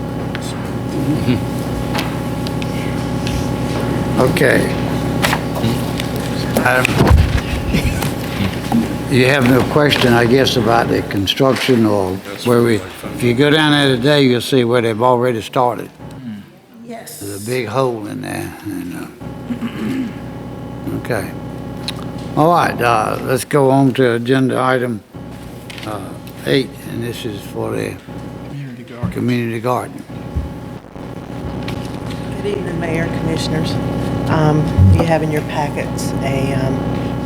Okay. You have no question, I guess, about the construction or where if you go down there today, you'll see where they've already started. Yes. There's a big hole in there. Okay. All right, let's go on to agenda item 8, and this is for the community garden. Good evening, Mayor, Commissioners. You have in your packets a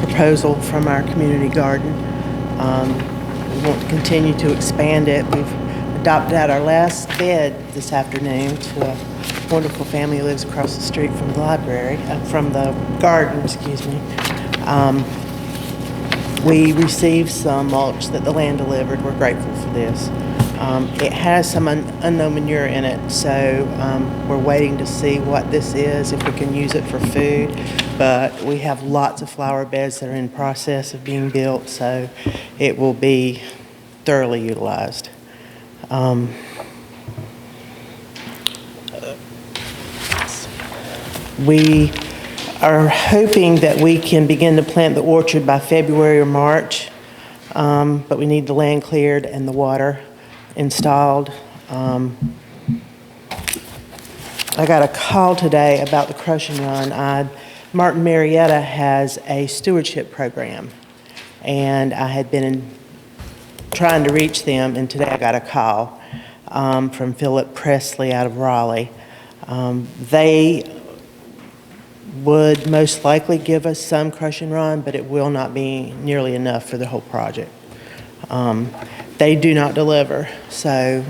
proposal from our community garden. We want to continue to expand it. We've adopted out our last bed this afternoon to a wonderful family who lives across the street from the library, from the garden, excuse me. We received some mulch that the land delivered. We're grateful for this. It has some unknown manure in it, so we're waiting to see what this is, if we can use it for food. But we have lots of flower beds that are in process of being built, so it will be thoroughly utilized. We are hoping that we can begin to plant the orchard by February or March, but we need the land cleared and the water installed. I got a call today about the crush and run. Martin Marietta has a stewardship program, and I had been trying to reach them, and today I got a call from Philip Presley out of Raleigh. They would most likely give us some crush and run, but it will not be nearly enough for the whole project. They do not deliver, so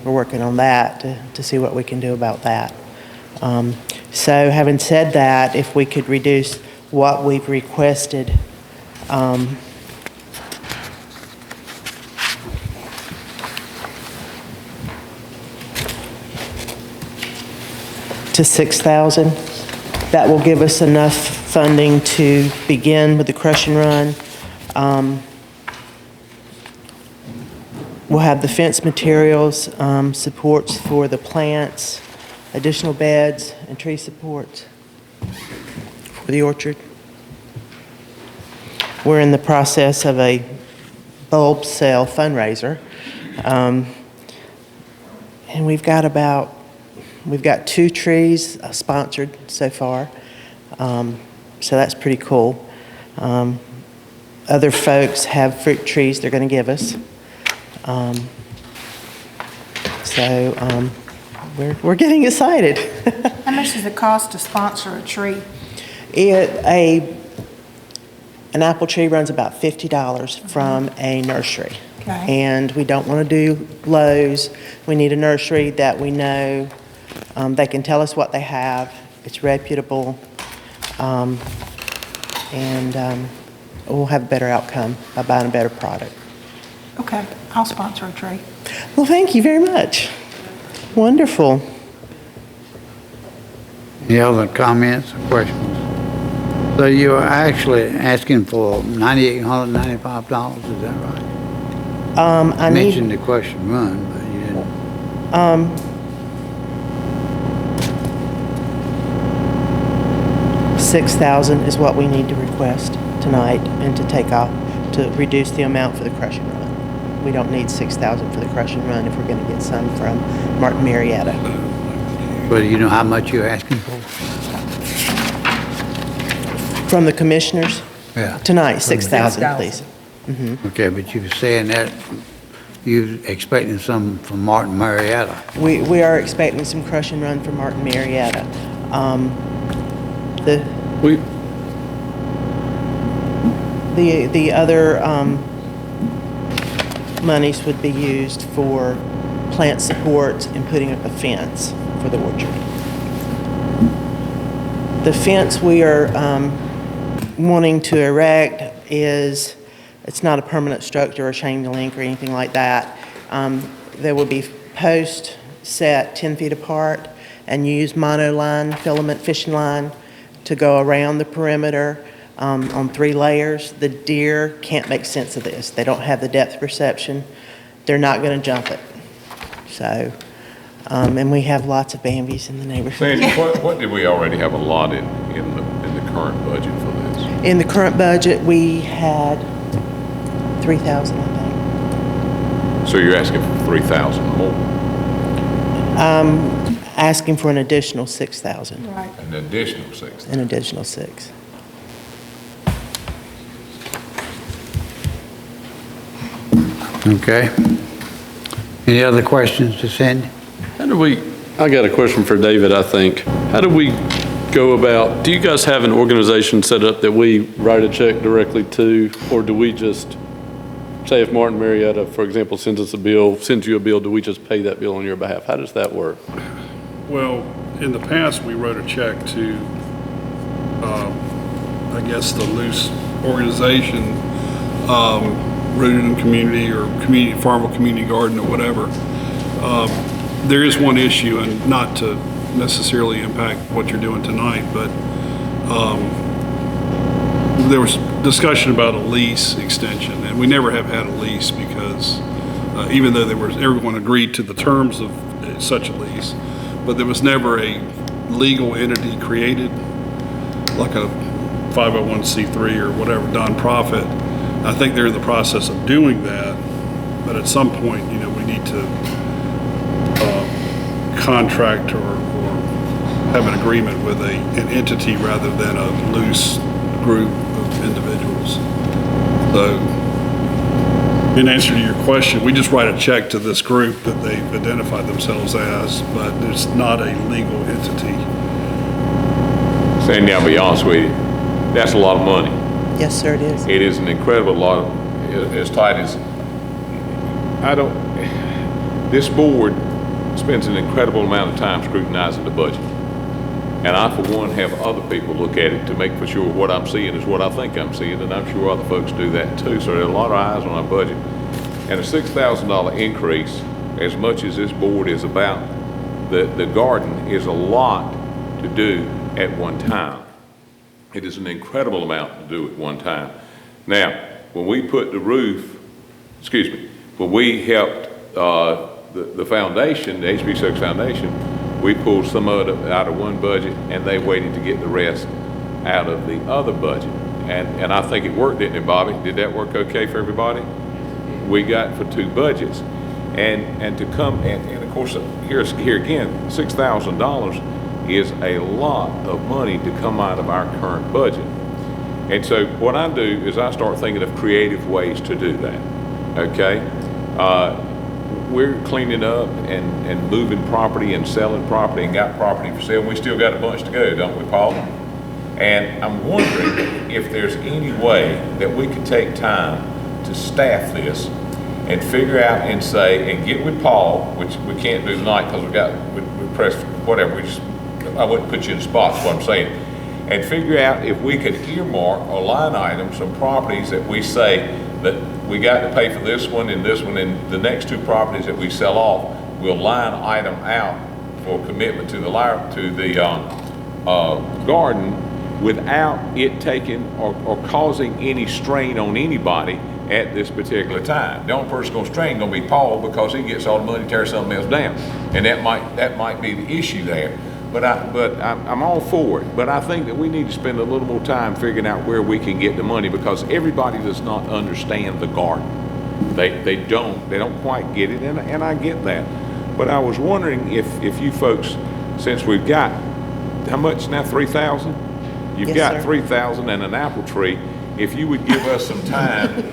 we're working on that to see what we can do about that. So having said that, if we could reduce what we've requested to $6,000, that will give us enough funding to begin with the crush and run. We'll have the fence materials, supports for the plants, additional beds, and tree supports for the orchard. We're in the process of a bulb sale fundraiser. And we've got 2 trees sponsored so far. So that's pretty cool. Other folks have fruit trees they're going to give us. We're getting excited. How much does it cost to sponsor a tree? An apple tree runs about $50 from a nursery. Okay. And we don't want to do Lowe's. We need a nursery that we know they can tell us what they have. It's reputable. And we'll have a better outcome by buying a better product. Okay, I'll sponsor a tree. Well, thank you very much. Wonderful. Any other comments or questions? So you are actually asking for $9,895, is that right? I mentioned the question run, but you didn't. $6,000 is what we need to request tonight and to take off, to reduce the amount for the crush and run. We don't need $6,000 for the crush and run if we're going to get some from Martin Marietta. But you know how much you're asking for? From the commissioners? Yeah. Tonight, $6,000, please. Okay, but you were saying that you're expecting some from Martin Marietta. We are expecting some crush and run from Martin Marietta. The other monies would be used for plant support and putting up a fence for the orchard. The fence we are wanting to erect it's not a permanent structure or chain link or anything like that. There will be posts set 10 feet apart and use monoline filament fishing line to go around the perimeter on 3 layers. The deer can't make sense of this. They don't have the depth perception. They're not going to jump it. So And we have lots of Bambis in the neighborhood. Sandy, what did we already have allotted in the current budget for this? In the current budget, we had 3,000, I think. So you're asking for 3,000 more? Asking for an additional 6,000. Right. An additional 6. An additional 6. Okay. Any other questions to Sandy? I got a question for David, I think. How do we go about, do you guys have an organization set up that we write a check directly to, or do we just, say if Martin Marietta, for example, sends you a bill, do we just pay that bill on your behalf? How does that work? Well, in the past, we wrote a check to, I guess, the loose organization, Rooted in Community or Farmville Community Garden or whatever. There is one issue, and not to necessarily impact what you're doing tonight, but there was discussion about a lease extension, and we never have had a lease because even though everyone agreed to the terms of such a lease, but there was never a legal entity created, like a 501c3 or whatever, nonprofit. I think they're in the process of doing that, but at some point, we need to contract or have an agreement with an entity rather than a loose group of individuals. So, in answer to your question, we just write a check to this group that they've identified themselves as, but it's not a legal entity. Sandy, I'll be honest with you, that's a lot of money. Yes, sir, it is. It is an incredible lot, as tight as, this board spends an incredible amount of time scrutinizing the budget. And I, for one, have other people look at it to make for sure what I'm seeing is what I think I'm seeing, and I'm sure other folks do that too. So there are a lot of eyes on our budget. And a $6,000 increase, as much as this board is about the garden, is a lot to do at one time. It is an incredible amount to do at one time. Now, when we put the roof, when we helped the foundation, the HB Stokes Foundation, we pulled some of it out of one budget, and they waited to get the rest out of the other budget. And I think it worked, didn't it, Bobby? Did that work okay for everybody? We got for 2 budgets. And to come, and of course, here again, $6,000 is a lot of money to come out of our current budget. And so what I do is I start thinking of creative ways to do that, okay? We're cleaning up and moving property and selling property and got property for sale. We still got a bunch to go, don't we, Paul? And I'm wondering if there's any way that we could take time to staff this and figure out and say, and get with Paul, which we can't do tonight because we pressed whatever, I wouldn't put you in the spot, is what I'm saying, and figure out if we could earmark or line item some properties that we say that we got to pay for this one, and the next 2 properties that we sell off, we'll line item out for commitment to the garden without it taking or causing any strain on anybody at this particular time. The only person going to strain going to be Paul because he gets all the money to tear something else down, and that might be the issue there. But I'm all for it. But I think that we need to spend a little more time figuring out where we can get the money, because everybody does not understand the garden. They don't quite get it, and I get that. But I was wondering if you folks, since we've got, how much now, 3,000? You've Yes, got sir. 3,000 and an apple tree. If you would give us some time,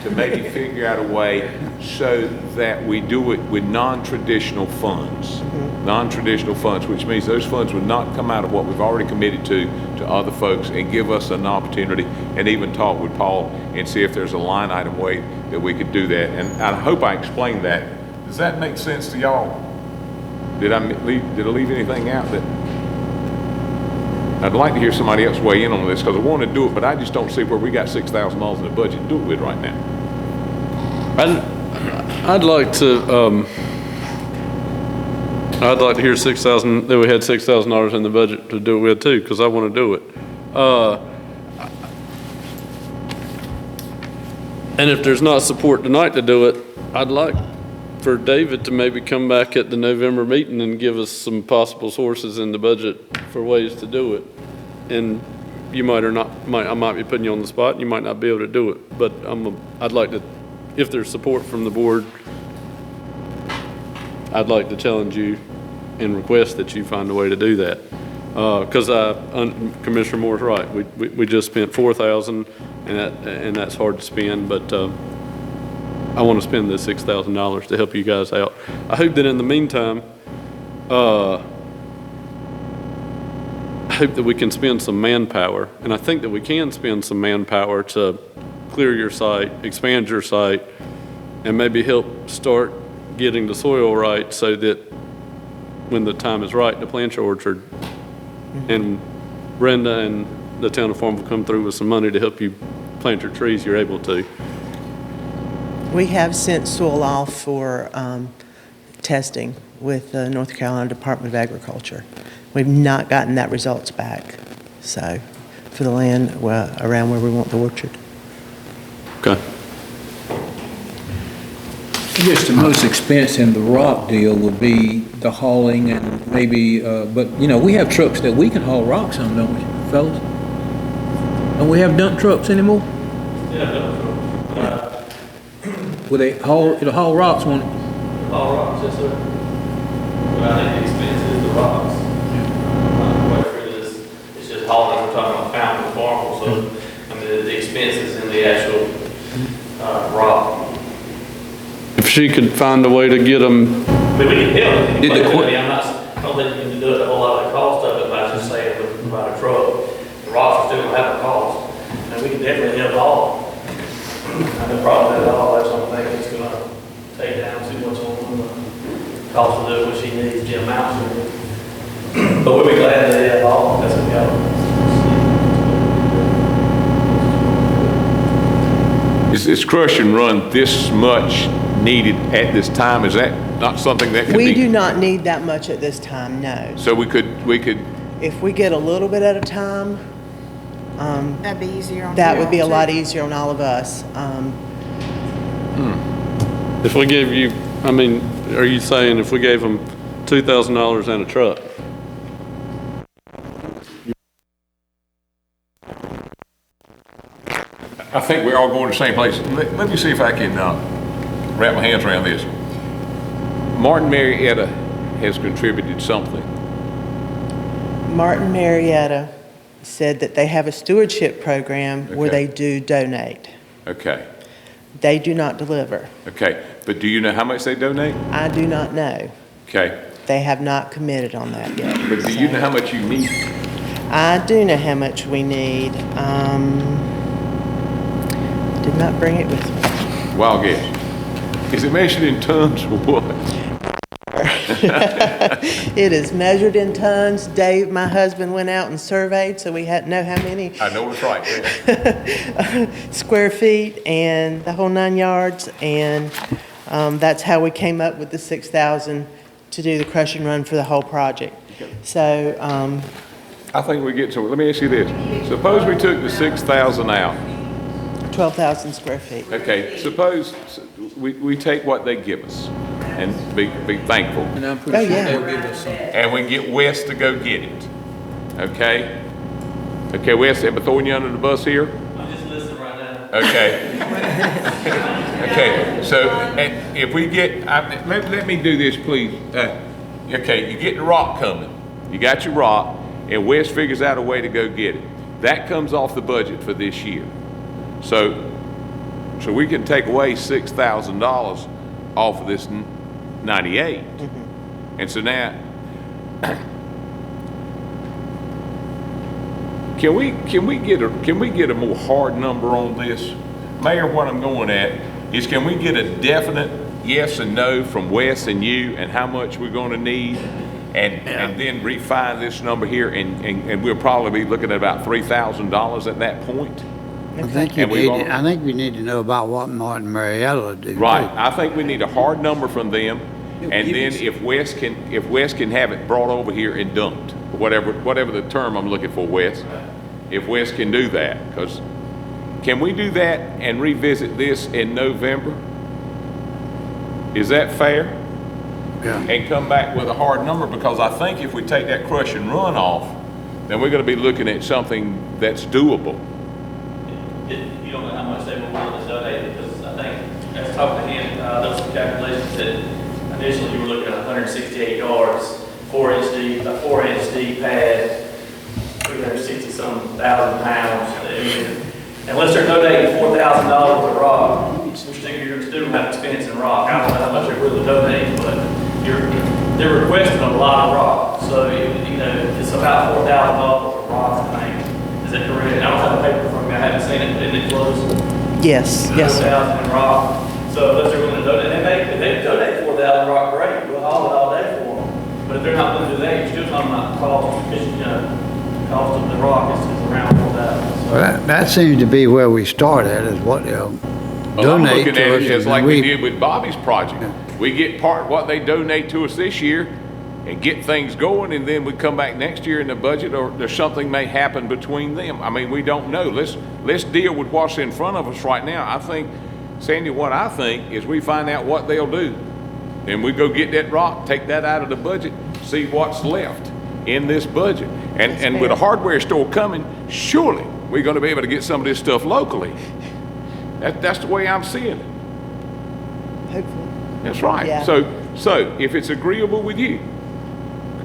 to maybe figure out a way so that we do it with non-traditional funds. Non-traditional funds, which means those funds would not come out of what we've already committed to other folks, and give us an opportunity, and even talk with Paul and see if there's a line item way that we could do that. And I hope I explained that. Does that make sense to y'all? Did I leave anything out that? I'd like to hear somebody else weigh in on this, because I want to do it, but I just don't see where we got $6,000 in the budget to do it with right now. I'd like to hear $6,000, that we had $6,000 in the budget to do it with too, because I want to do it. And if there's not support tonight to do it, I'd like for David to maybe come back at the November meeting and give us some possible sources in the budget for ways to do it. And you might or not, I might be putting you on the spot, and you might not be able to do it, but I'd like to, if there's support from the board, I'd like to challenge you and request that you find a way to do that. Because Commissioner Moore's right, we just spent $4,000, and that's hard to spend, but I want to spend the $6,000 to help you guys out. I hope that in the meantime, I hope that we can spend some manpower, and I think that we can spend some manpower to clear your site, expand your site, and maybe help start getting the soil right so that when the time is right to plant your orchard, and Brenda and the town of Farmville come through with some money to help you plant your trees, you're able to. We have sent soil off for testing with the North Carolina Department of Agriculture. We've not gotten that results back, so, for the land around where we want the orchard. Okay. I guess the most expense in the rock deal would be the hauling and maybe, but, you know, we have trucks that we can haul rocks on, don't we, fellas? Don't we have dump trucks anymore? Yeah, dump trucks. Will they haul, it'll haul rocks, won't it? Haul rocks, yes, sir. But I think the expense is the rocks. Whatever it is, it's just hauling, we're talking about Farmville, so, I mean, the expense is in the actual rock. If she could find a way to get them. I mean, we can help. Did the I don't think you can do it a whole lot of the cost of it by just saying about a truck. The rocks are still gonna have a cost, and we can definitely help all. I have problem at all. That's something that's gonna take down, see what's on the cost of it, what she needs, the amounts of it. But we'll be glad to help all. That's what we got. Is crush and run this much needed at this time? Is that not something that could be? We do not need that much at this time, no. So we could. If we get a little bit at a time, That'd be easier on that you would be a all, lot too. easier on all of us. If we gave you, I mean, are you saying if we gave them $2,000 and a truck? I think we're all going to the same place. Let me see if I can wrap my hands around this. Martin Marietta has contributed something. Martin Marietta said that they have a stewardship program where Okay. they do donate. Okay. They do not deliver. Okay. But do you know how much they donate? I do not know. Okay. They have not committed on that yet. But do you know how much you need? I do know how much we need. Did not bring it with me. Wild guess. Is it measured in tons or what? It is measured in tons. Dave, my husband, went out and surveyed, so we had know how many I know it's right. Yeah. square feet and the whole 9 yards. And that's how we came up with the 6,000 to do the crush and run for the whole project. So, I think we get to it. Let me ask you this. Suppose we took the 6,000 out. 12,000 square feet. Okay, suppose we take what they give us and be thankful. And I'm pretty sure yeah. they'll give us some. And we get Wes to go get it. Okay? Okay, Wes, am I throwing you under the bus here? I'm just listening right now. Okay. Okay, so if we get, let me do this, please. Okay, you get the rock coming. You got your rock, and Wes figures out a way to go get it. That comes off the budget for this year. So we can take away $6,000 off of this 98. And so now, can we get a more hard number on this? Mayor, what I'm going at is, can we get a definite yes and no from Wes and you and how much we're going to need, and then refine this number here, and we'll probably be looking at about $3,000 at that point. I think we need to know about what Martin Marietta will do. Right. I think we need a hard number from them, and then if Wes can have it brought over here and dumped, whatever the term I'm looking for, Wes. If Wes can do that, because can we do that and revisit this in November? Is that fair? Yeah. And come back with a hard number, because I think if we take that crush and run off, then we're gonna be looking at something that's doable. You don't know how much they were willing to donate, because I think, as I talked to him, there was some calculations that initially you were looking at 168 yards, 4-inch deep, a 4-inch deep pad, 360-some thousand pounds. Unless they're donating $4,000 worth of rock, which you're still gonna have expense in rock. I don't know how much they're willing to donate, but they're requesting a lot of rock. So, it's about $4,000 for rock, I think. Is that correct? I don't have the paper from me, I haven't seen it, but isn't it close? Yes, yes, sir. 4,000 in rock. So unless they're willing to donate, if they donate 4,000 rock, great, we'll haul it all day for them. But if they're not willing to do that, you're still talking about the cost, because, cost of the rock is around 4,000. Well, that seems to be where we start at, is what they'll Well, I'm donate looking to at us. it just and like we did with Bobby's project. Yeah. We get part what they donate to us this year and get things going, and then we come back next year in the budget, or there's something may happen between them. I mean, we don't know. Let's deal with what's in front of us right now. I think, Sandy, what I think is we find out what they'll do. Then we go get that rock, take that out of the budget, see what's left in this budget. And with a hardware store coming, surely we're gonna be able to get some of this stuff locally. That's the way I'm seeing it. Hopefully. That's right. Yeah. So if it's agreeable with you,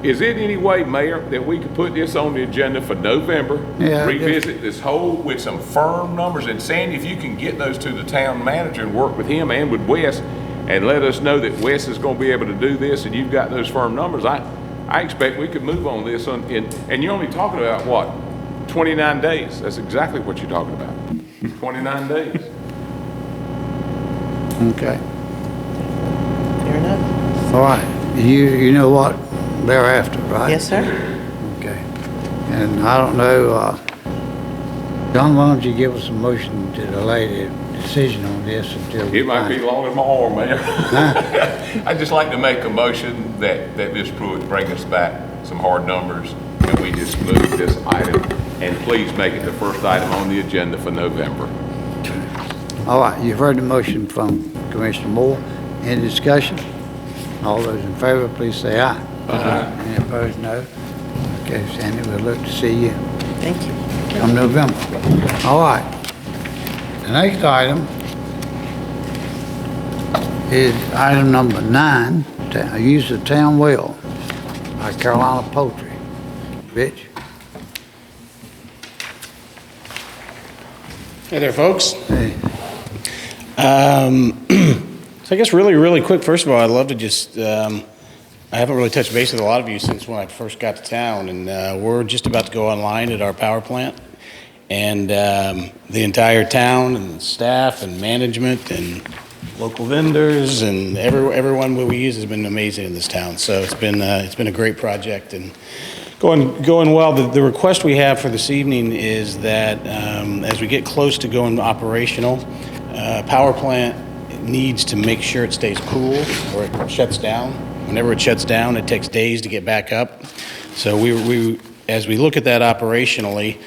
is it any way, Mayor, that we could put this on the agenda for November? Yeah, Revisit this whole with some firm numbers, and Sandy, if you can get those to the town manager and work with him and with Wes, and let us know that Wes is gonna be able to do this, and you've got those firm numbers, I expect we could move on this, and you're only talking about what? 29 days. That's exactly what you're talking about. 29 days. Okay. Fair enough. All right. You know what thereafter, right? Yes, sir. Okay. And I don't know, John, why don't you give us a motion to delay the decision on this until we It might find be long as my arm, man. I'd just like to make a motion that Ms. Pruitt bring us back some hard numbers, and we just move this item, and please make it the first item on the agenda for November. All right, you've heard the motion from Commissioner Moore. Any discussion? All those in favor, please say aye. Aye. Any opposed, no. Okay, Sandy, we'll look to see you Thank you. come November. All right. The next item is item number 9, use of town well by Carolina Poultry. Rich? Hey there, folks. Hey. So I guess really quick, first of all, I'd love to just, I haven't really touched base with a lot of you since when I first got to town, and we're just about to go online at our power plant. And the entire town and staff and management and local vendors and everyone we use has been amazing in this town. So it's been a great project and going well. The request we have for this evening is that as we get close to going operational, power plant needs to make sure it stays cool or it shuts down. Whenever it shuts down, it takes days to get back up. So we as we look at that operationally,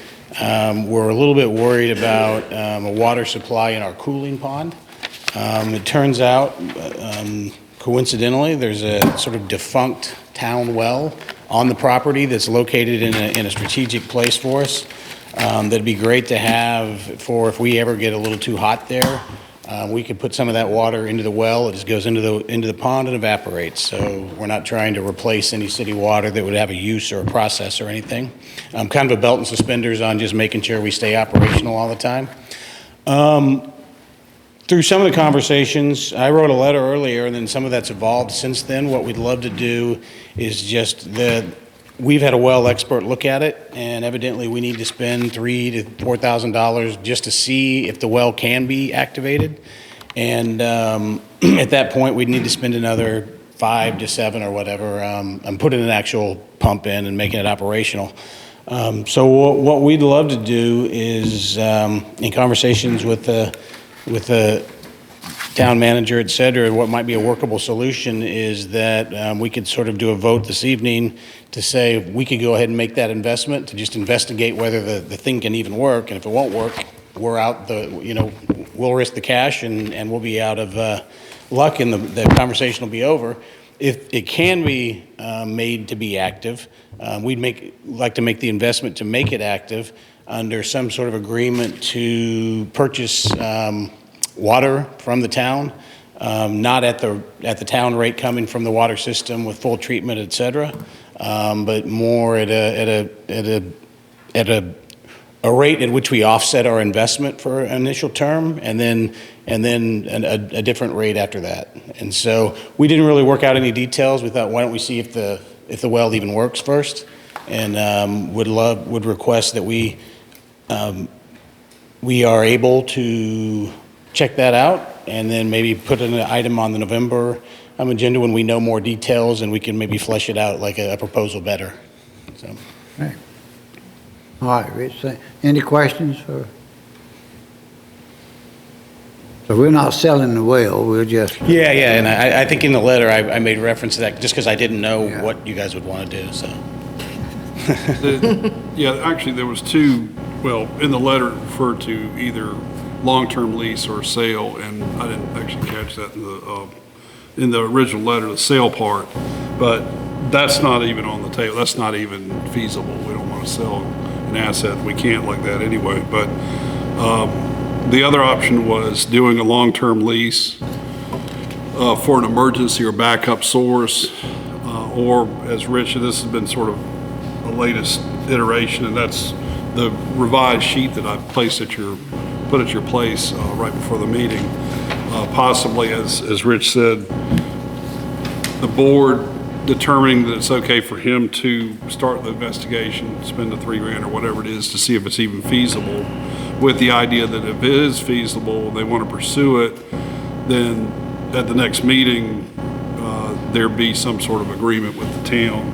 we're a little bit worried about a water supply in our cooling pond. It turns out, coincidentally, there's a sort of defunct town well on the property that's located in a strategic place for us. That'd be great to have for if we ever get a little too hot there. We could put some of that water into the well. It just goes into the pond and evaporates. So we're not trying to replace any city water that would have a use or a process or anything. Kind of a belt and suspenders on just making sure we stay operational all the time. Through some of the conversations, I wrote a letter earlier, and then some of that's evolved since then. What we'd love to do is just we've had a well expert look at it, and evidently we need to spend $3,000 to $4,000 just to see if the well can be activated. And at that point, we'd need to spend another 5 to 7 or whatever, and putting an actual pump in and making it operational. So what we'd love to do is, in conversations with the town manager, et cetera, what might be a workable solution is that we could sort of do a vote this evening to say we could go ahead and make that investment to just investigate whether the thing can even work, and if it won't work, we're out we'll risk the cash and we'll be out of luck and the conversation will be over. If it can be made to be active, we'd like to make the investment to make it active under some sort of agreement to purchase water from the town, not at the town rate coming from the water system with full treatment, et cetera, but more at a rate at which we offset our investment for an initial term, and then a different rate after that. And so we didn't really work out any details. We thought, why don't we see if the well even works first, and would request that we are able to check that out, and then maybe put an item on the November agenda when we know more details, and we can maybe flesh it out like a proposal better. So. Right. All right, Rich, any questions for? So we're not selling the well, we're just. Yeah, and I think in the letter I made reference to that just because I didn't know what you guys would want to do, so. Actually, there was two, well, in the letter it referred to either long-term lease or sale, and I didn't actually catch that in the original letter, the sale part, but that's not even on the table. That's not even feasible. We don't want to sell an asset. We can't like that anyway, but the other option was doing a long-term lease for an emergency or backup source, or as Rich, this has been sort of the latest iteration, and that's the revised sheet that I placed put at your place right before the meeting. Possibly, as Rich said, the board determining that it's okay for him to start the investigation, spend the $3,000 or whatever it is to see if it's even feasible, with the idea that if it is feasible, they want to pursue it, then at the next meeting, there be some sort of agreement with the town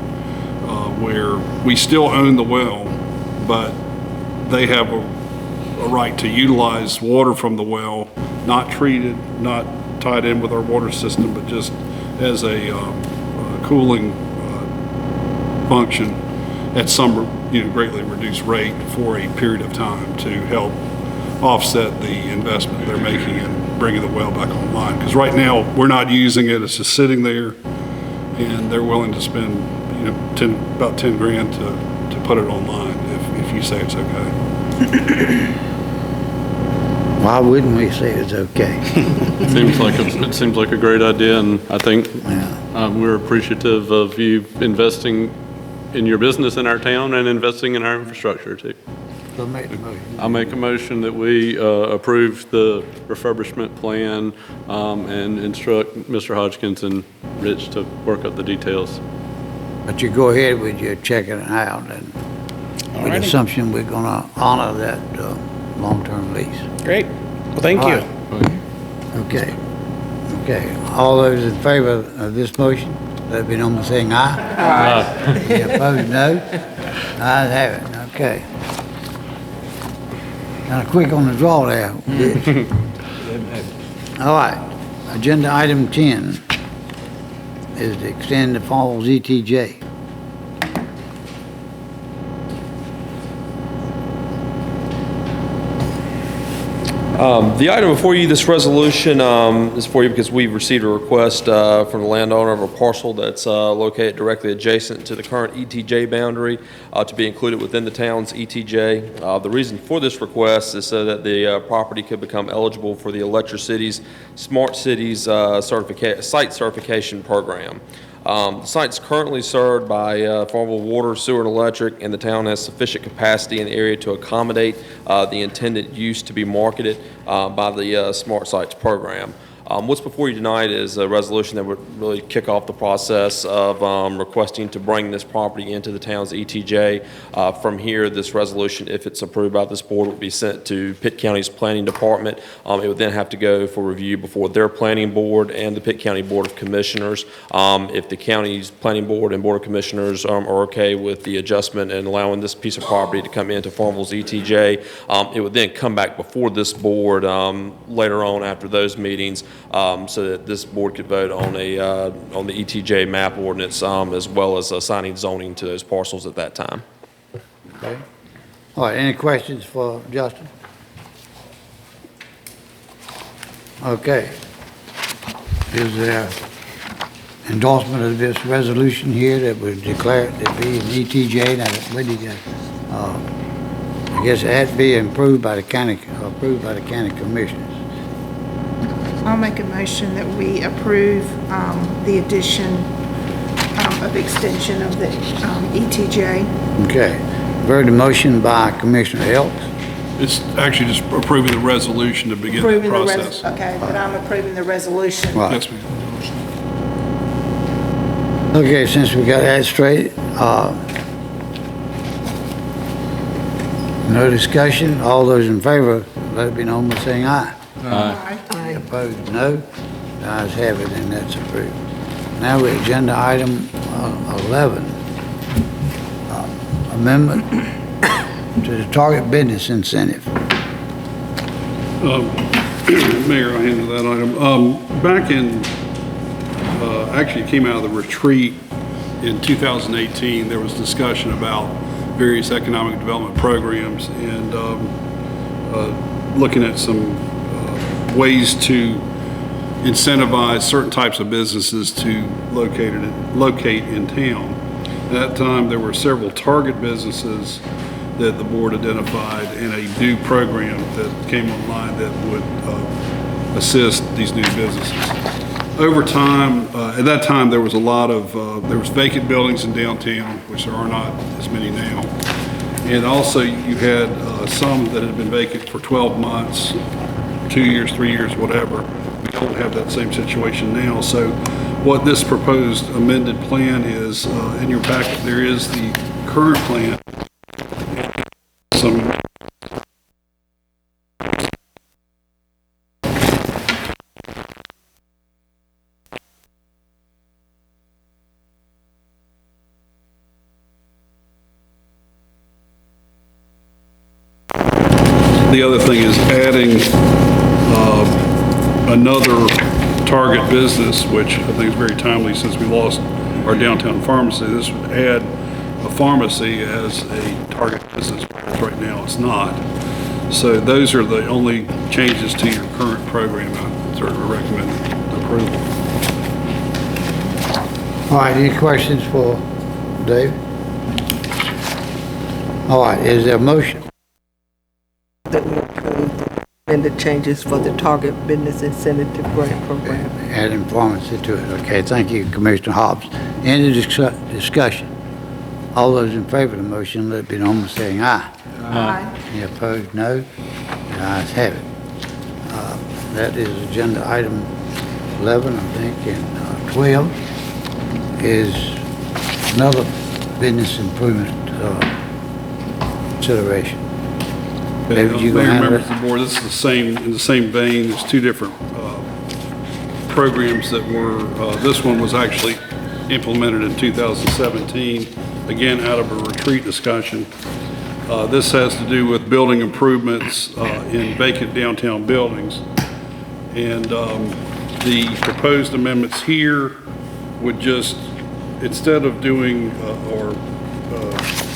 where we still own the well, but they have a right to utilize water from the well, not treated, not tied in with our water system, but just as a cooling function at some greatly reduced rate for a period of time to help offset the investment they're making in bringing the well back online. Because right now we're not using it; it's just sitting there, and they're willing to spend about $10,000 to put it online if you say it's okay. Why wouldn't we say it's okay? It seems like a great idea, and I think we're appreciative of you investing in your business in our town and investing in our infrastructure too. So make the motion. I'll make a motion that we approve the refurbishment plan and instruct Mr. Hodgkins and Rich to work up the details. But you go ahead with your checking it out, and with the assumption we're going to honor that long-term lease. Great. Well, thank you. Right. Okay. All those in favor of this motion, let it be known by saying aye. Aye. Any opposed, no. Ayes have it. Okay. Kind of quick on the draw there. All right. Agenda item 10 is to extend the Falls ETJ. The item before you, this resolution, is for you because we've received a request from the landowner of a parcel that's located directly adjacent to the current ETJ boundary to be included within the town's ETJ. The reason for this request is so that the property could become eligible for the Electricity's Smart Cities Site Certification Program. The site's currently served by Farmville Water, Sewer, and Electric, and the town has sufficient capacity in the area to accommodate the intended use to be marketed by the Smart Sites program. What's before you tonight is a resolution that would really kick off the process of requesting to bring this property into the town's ETJ. From here, this resolution, if it's approved by this board, will be sent to Pitt County's Planning Department. It would then have to go for review before their planning board and the Pitt County Board of Commissioners. If the county's planning board and board of commissioners are okay with the adjustment and allowing this piece of property to come into Farmville's ETJ, it would then come back before this board later on after those meetings. So that this board could vote on the ETJ map ordinance as well as assigning zoning to those parcels at that time. Okay. All right, any questions for Justin? Okay. Is there endorsement of this resolution here that would declare it to be an ETJ? Now, what do you got? I guess it had to be approved by the county commissioners. I'll make a motion that we approve the addition of extension of the ETJ. Okay. Heard the motion by Commissioner Elks. It's actually just approving the resolution to begin the Approving the process. okay, but I'm approving the resolution. Right. Yes, ma'am. Okay, since we got that straight, no discussion. All those in favor, let it be known by saying aye. Aye. Opposed, no. The ayes have it, and that's approved. Now we're agenda item 11. Amendment to the target business incentive. Mayor, I handle that item. Back in, actually it came out of the retreat in 2018, there was discussion about various economic development programs and looking at some ways to incentivize certain types of businesses to locate in town. At that time, there were several target businesses that the board identified and a new program that came online that would assist these new businesses. Over time, at that time, there was a lot of, there was vacant buildings in downtown, which there are not as many now. And also you had some that had been vacant for 12 months, 2 years, 3 years, whatever. We don't have that same situation now. So what this proposed amended plan is, in your packet, there is the current plan. Some the other thing is adding another target business, which I think is very timely since we lost our downtown pharmacy. This would add a pharmacy as a target business. Right now it's not. So those are the only changes to your current program. I certainly recommend approval. All right, any questions for Dave? All right, is there a motion? That we approve and the changes for the Target Business Incentive Grant Program. Adding pharmacy to it. Okay, thank you, Commissioner Hobbs. Any discussion? All those in favor of the motion, let it be known by saying aye. Aye. Any opposed, no. The ayes have it. That is agenda item 11, I think, and 12 is another business improvement consideration. David, you gonna Mayor, handle members it? of the board, this is the same, in the same vein. There's two different programs that were, this one was actually implemented in 2017, again, out of a retreat discussion. This has to do with building improvements in vacant downtown buildings. And the proposed amendments here would just, instead of doing or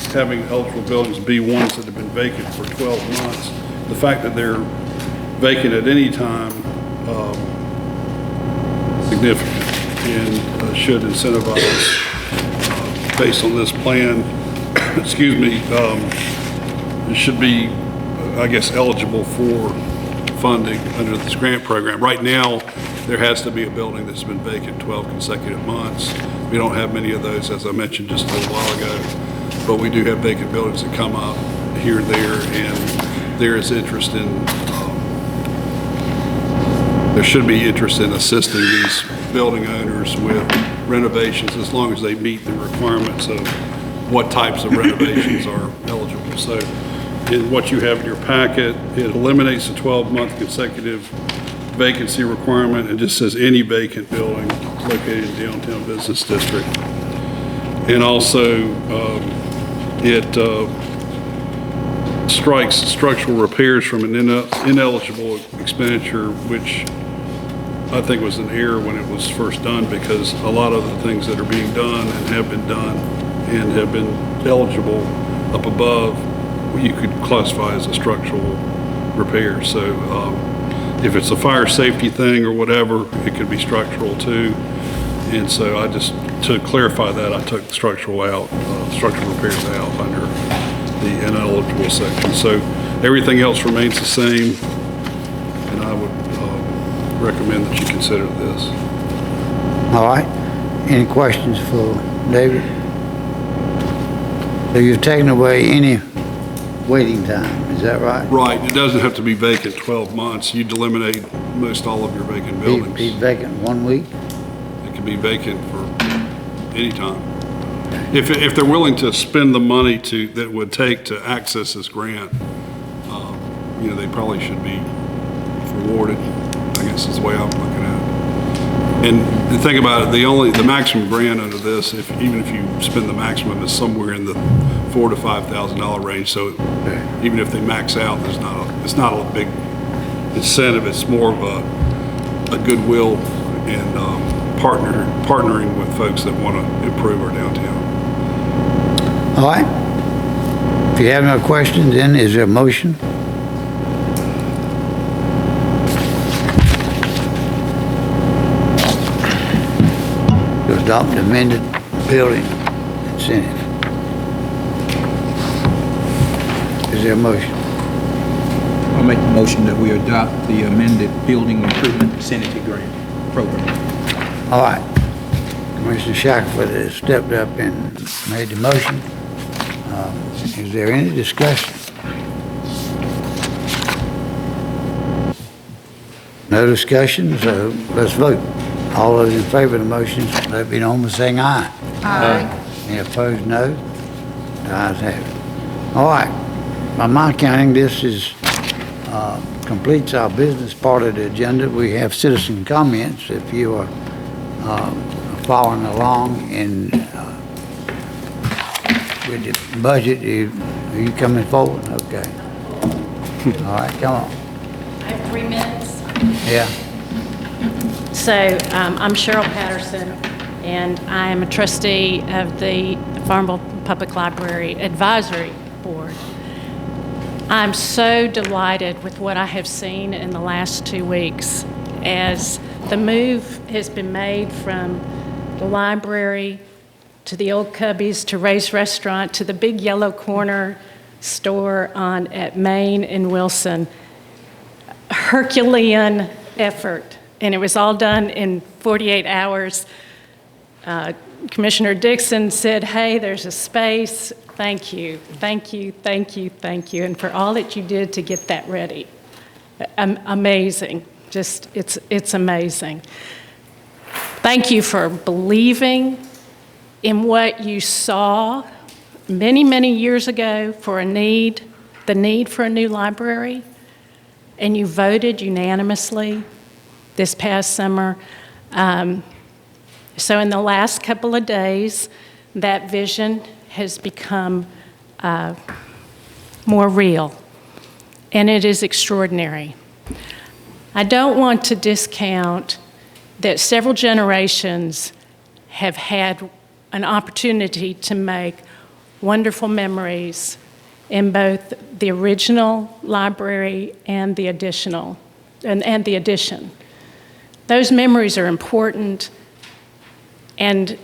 having eligible buildings be ones that have been vacant for 12 months, the fact that they're vacant at any time significant and should incentivize, based on this plan, excuse me, it should be, I guess, eligible for funding under this grant program. Right now, there has to be a building that's been vacant 12 consecutive months. We don't have many of those, as I mentioned just a little while ago, but we do have vacant buildings that come up here and there, and there is interest in, there should be interest in assisting these building owners with renovations as long as they meet the requirements of what types of renovations are eligible. So in what you have in your packet, it eliminates the 12-month consecutive vacancy requirement and just says any vacant building located in downtown business district. And also it strikes structural repairs from an ineligible expenditure, which I think was an error when it was first done, because a lot of the things that are being done and have been done and have been eligible up above, you could classify as a structural repair. So if it's a fire safety thing or whatever, it could be structural too. And so I just, to clarify that, I took structural out, structural repairs out under the ineligible section. So everything else remains the same, and I would recommend that you consider this. All right. Any questions for David? So you've taken away any waiting time, is that right? Right, it doesn't have to be vacant 12 months. You'd eliminate most all of your vacant buildings. Be vacant 1 week? It can be vacant for any time. If they're willing to spend the money that it would take to access this grant, they probably should be rewarded, I guess is the way I'm looking at it. And the thing about it, the maximum grant under this, even if you spend the maximum, is somewhere in the $4,000 to $5,000 range. So even if they max out, it's not a big incentive. It's more of a goodwill and partnering with folks that want to improve our downtown. All right. If you have no questions, then is there a motion? To adopt the amended building incentive. Is there a motion? I'll make the motion that we adopt the amended building improvement incentive grant program. All right. Commissioner Shackelford has stepped up and made the motion. Is there any discussion? No discussion, so let's vote. All those in favor of the motion, let it be known by saying aye. Aye. Any opposed, no. The ayes have it. All right. By my counting, this completes our business part of the agenda. We have citizen comments. If you are following along and with the budget, are you coming forward? Okay. All right, come on. I have 3 minutes. Yeah. So I'm Cheryl Patterson, and I am a trustee of the Farmville Public Library Advisory Board. I'm so delighted with what I have seen in the last 2 weeks as the move has been made from the library to the old Cubbies to Ray's Restaurant to the big yellow corner store at Main and Wilson. Herculean effort, and it was all done in 48 hours. Commissioner Dixon said, hey, there's a space. Thank you, thank you, thank you, thank you, and for all that you did to get that ready. Amazing, just, it's amazing. Thank you for believing in what you saw many, many years ago for the need for a new library, and you voted unanimously this past summer. So in the last couple of days, that vision has become more real, and it is extraordinary. I don't want to discount that several generations have had an opportunity to make wonderful memories in both the original library and the additional, and the addition. Those memories are important, and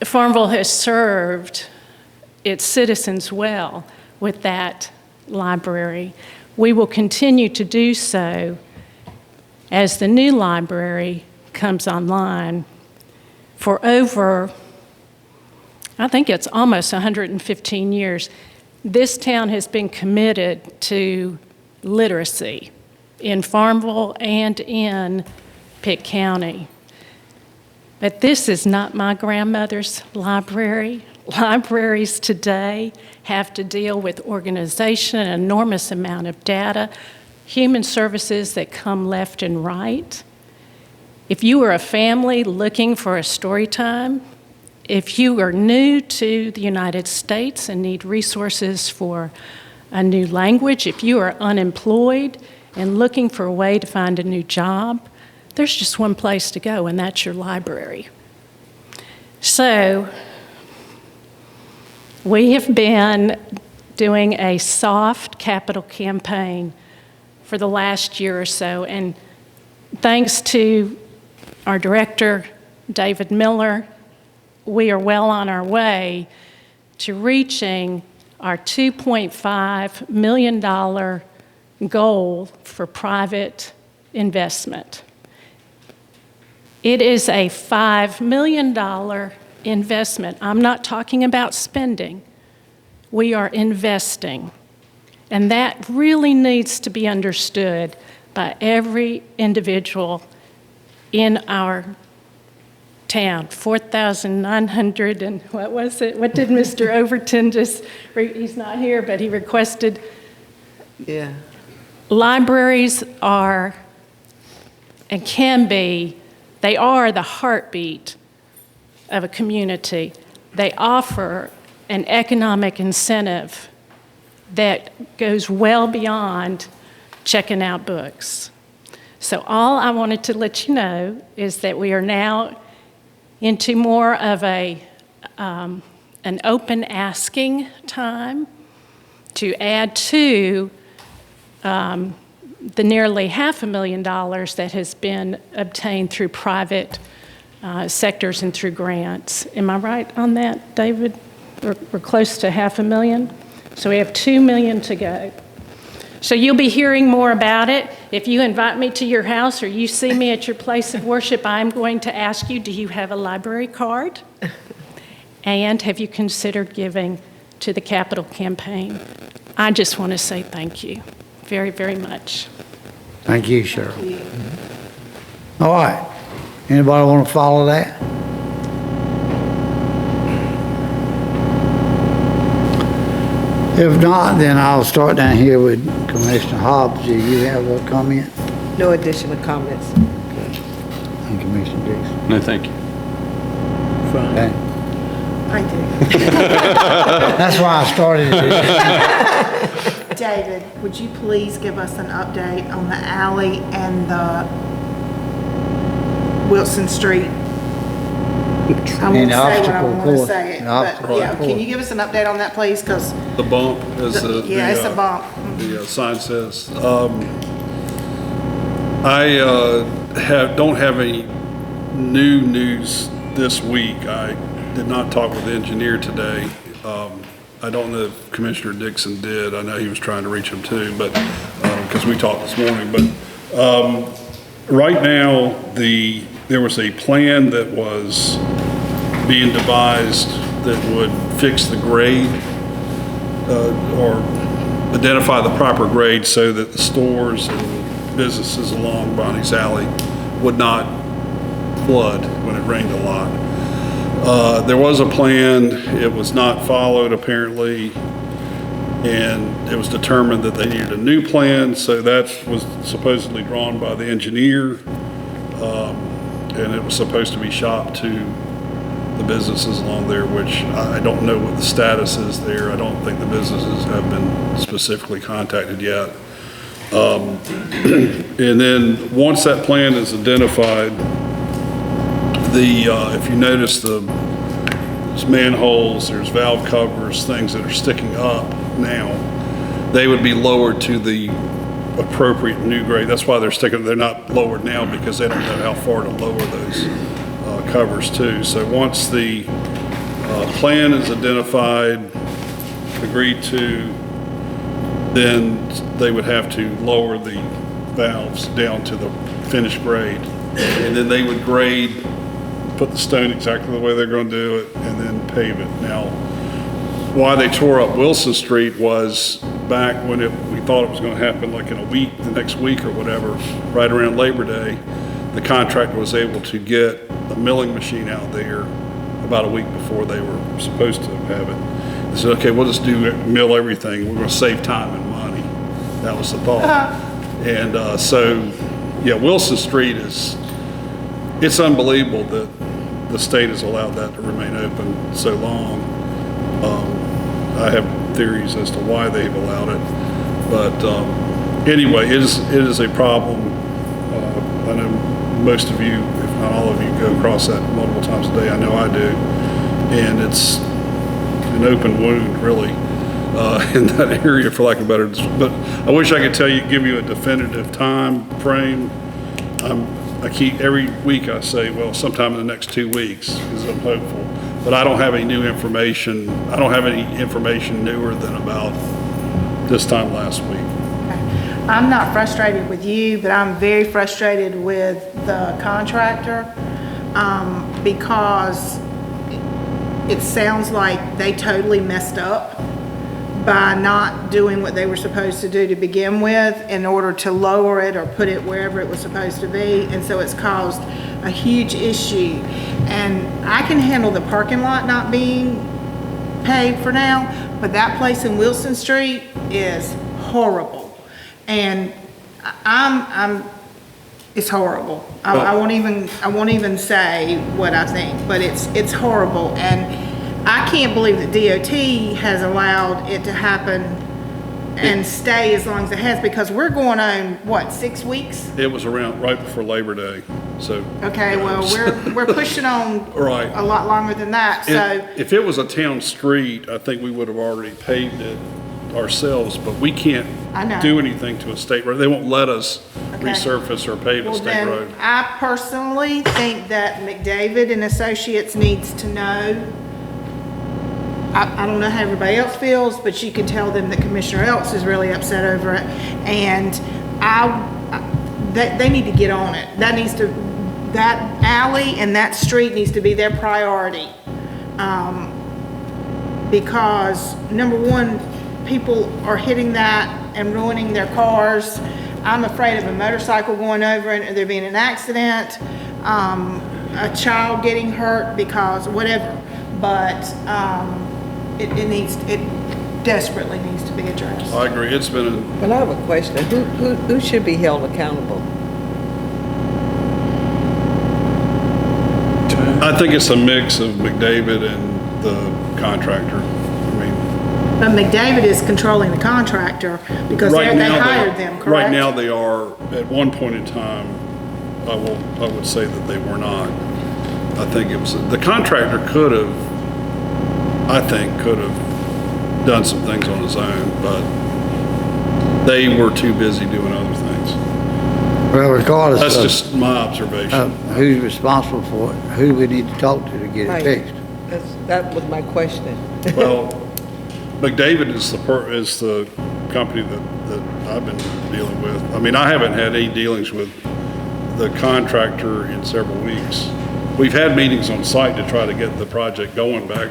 Farmville has served its citizens well with that library. We will continue to do so as the new library comes online. For over, I think it's almost 115 years, this town has been committed to literacy in Farmville and in Pitt County. But this is not my grandmother's library. Libraries today have to deal with organization, an enormous amount of data, human services that come left and right. If you are a family looking for a story time, if you are new to the United States and need resources for a new language, if you are unemployed and looking for a way to find a new job, there's just one place to go, and that's your library. So we have been doing a soft capital campaign for the last year or so, and thanks to our director, David Miller, we are well on our way to reaching our $2.5 million goal for private investment. It is a $5 million investment. I'm not talking about spending. We are investing. And that really needs to be understood by every individual in our town. 4,900 and what was it? What did Mr. Overton just, he's not here, but he requested. Yeah. Libraries are and can be, they are the heartbeat of a community. They offer an economic incentive that goes well beyond checking out books. So all I wanted to let you know is that we are now into more of an open asking time to add to the nearly $500,000 that has been obtained through private sectors and through grants. Am I right on that, David? We're close to $500,000. So we have $2 million to go. So you'll be hearing more about it. If you invite me to your house or you see me at your place of worship, I'm going to ask you, do you have a library card? And have you considered giving to the capital campaign? I just want to say thank you very, very much. Thank you, Shirley. All right. Anybody want to follow that? If not, then I'll start down here with Commissioner Hobbs. Do you have a comment? No additional comments. And Commissioner Dixon? No, thank you. Okay. I do. That's why I started it. David, would you please give us an update on the alley and the Wilson Street? I won't say what I want to say, but yeah, can you give us an update on that, please? Because The bump, as yeah, it's a bump. the sign says. I don't have any new news this week. I did not talk with the engineer today. I don't know if Commissioner Dixon did. I know he was trying to reach him too, but because we talked this morning. But right now, there was a plan that was being devised that would fix the grade or identify the proper grade so that the stores and businesses along Bonnie's Alley would not flood when it rained a lot. There was a plan, it was not followed apparently, and it was determined that they needed a new plan, so that was supposedly drawn by the engineer, and it was supposed to be shopped to the businesses along there, which I don't know what the status is there. I don't think the businesses have been specifically contacted yet. And then once that plan is identified, if you notice there's manholes, there's valve covers, things that are sticking up now, they would be lowered to the appropriate new grade. That's why they're not lowered now, because they don't know how far to lower those covers to. So once the plan is identified, agreed to, then they would have to lower the valves down to the finished grade. And then they would grade, put the stone exactly the way they're going to do it, and then pave it. Now, why they tore up Wilson Street was back when we thought it was going to happen like in a week, the next week or whatever, right around Labor Day, the contractor was able to get a milling machine out there about a week before they were supposed to have it. They said, okay, we'll just mill everything. We're going to save time and money. That was the thought. And so, yeah, Wilson Street it's unbelievable that the state has allowed that to remain open so long. I have theories as to why they've allowed it. But anyway, it is a problem. I know most of you, if not all of you, go across that multiple times a day. I know I do. And it's an open wound, really, in that area, for lack of better. But I wish I could give you a definitive time frame. every week I say, well, sometime in the next 2 weeks, because I'm hopeful. But I don't have any new information. I don't have any information newer than about this time last week. I'm not frustrated with you, but I'm very frustrated with the contractor, because it sounds like they totally messed up by not doing what they were supposed to do to begin with in order to lower it or put it wherever it was supposed to be. And so it's caused a huge issue. And I can handle the parking lot not being paid for now, but that place in Wilson Street is horrible. And it's horrible. I won't even say what I think, but it's horrible. And I can't believe that DOT has allowed it to happen and stay as long as it has, because we're going on, what, 6 weeks? It was around right before Labor Day, so. Okay, well, we're pushing on Right. a lot longer than that, so. If it was a town street, I think we would have already paved it ourselves, but we can't I know. do anything to a state road. They won't let us Okay. resurface or pave a Well, state then, road. I personally think that McDavid and Associates needs to know. I don't know how everybody else feels, but you can tell them that Commissioner Elks is really upset over it. And they need to get on it. That alley and that street needs to be their priority. Because number one, people are hitting that and ruining their cars. I'm afraid of a motorcycle going over and there being an accident, a child getting hurt because whatever. But it desperately needs to be addressed. I agree, it's been But I have a question. Who should be held accountable? I think it's a mix of McDavid and the contractor. I mean, But McDavid is controlling the contractor because they hired them, correct? Right now they are. At one point in time, I would say that they were not. I think it was, the contractor could have done some things on his own, but they were too busy doing other things. Well, regardless That's of just my observation. Who's responsible for it, who do we need to talk to get it Right. fixed? That was my question. Well, McDavid is the company that I've been dealing with. I mean, I haven't had any dealings with the contractor in several weeks. We've had meetings on site to try to get the project going back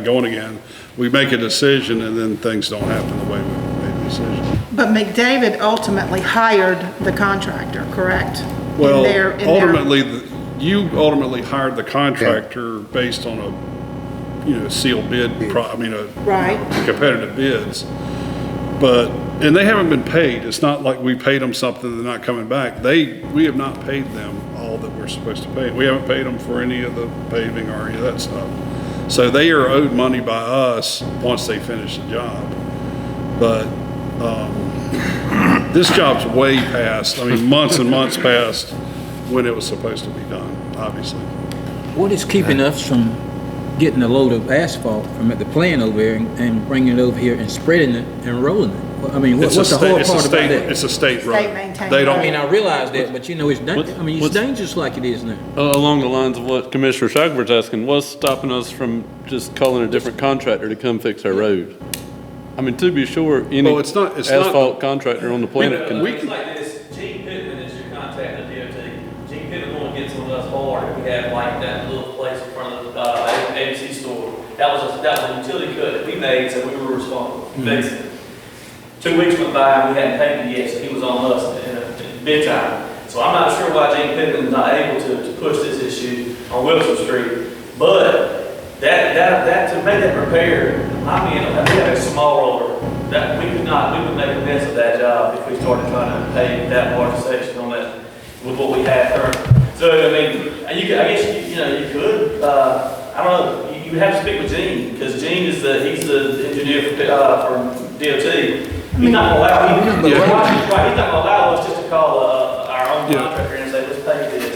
going again. We make a decision and then things don't happen the way we made the decision. But McDavid ultimately hired the contractor, correct? Well, ultimately, you ultimately hired the contractor based on a, sealed bid, Right. competitive bids. And they haven't been paid. It's not like we paid them something, they're not coming back. We have not paid them all that we're supposed to pay. We haven't paid them for any of the paving or any of that stuff. So they are owed money by us once they finish the job. But this job's way past, months and months past when it was supposed to be done, obviously. What is keeping us from getting a load of asphalt from at the plant over there and bringing it over here and spreading it and rolling it? I mean, what's the hard part about that? It's a state road. maintained They don't. I mean, I realize that, but it's it's dangerous like it is now. Along the lines of what Commissioner Shackelford's asking, what's stopping us from just calling a different contractor to come fix our road? I mean, to be sure, any Well, it's not- asphalt contractor on the planet can. It's like this, Gene Pittman is your contact at DOT. Gene Pittman will get some of us hard if we have like that little place in front of the ABC store. That was a utility cut that we made, so we were responsible for fixing it. 2 weeks went by and we hadn't paid him yet, so he was on us in big time. So I'm not sure why Gene Pittman is not able to push this issue on Wilson Street. But that to make that repair, we have a small roller. We would make a mess of that job if we started trying to pay that large section on that with what we have currently. So I mean, I guess you could. I don't know. You have to speak with Gene because Gene is the engineer for DOT. He's not gonna allow us just to call our own contractor and say, let's pay this.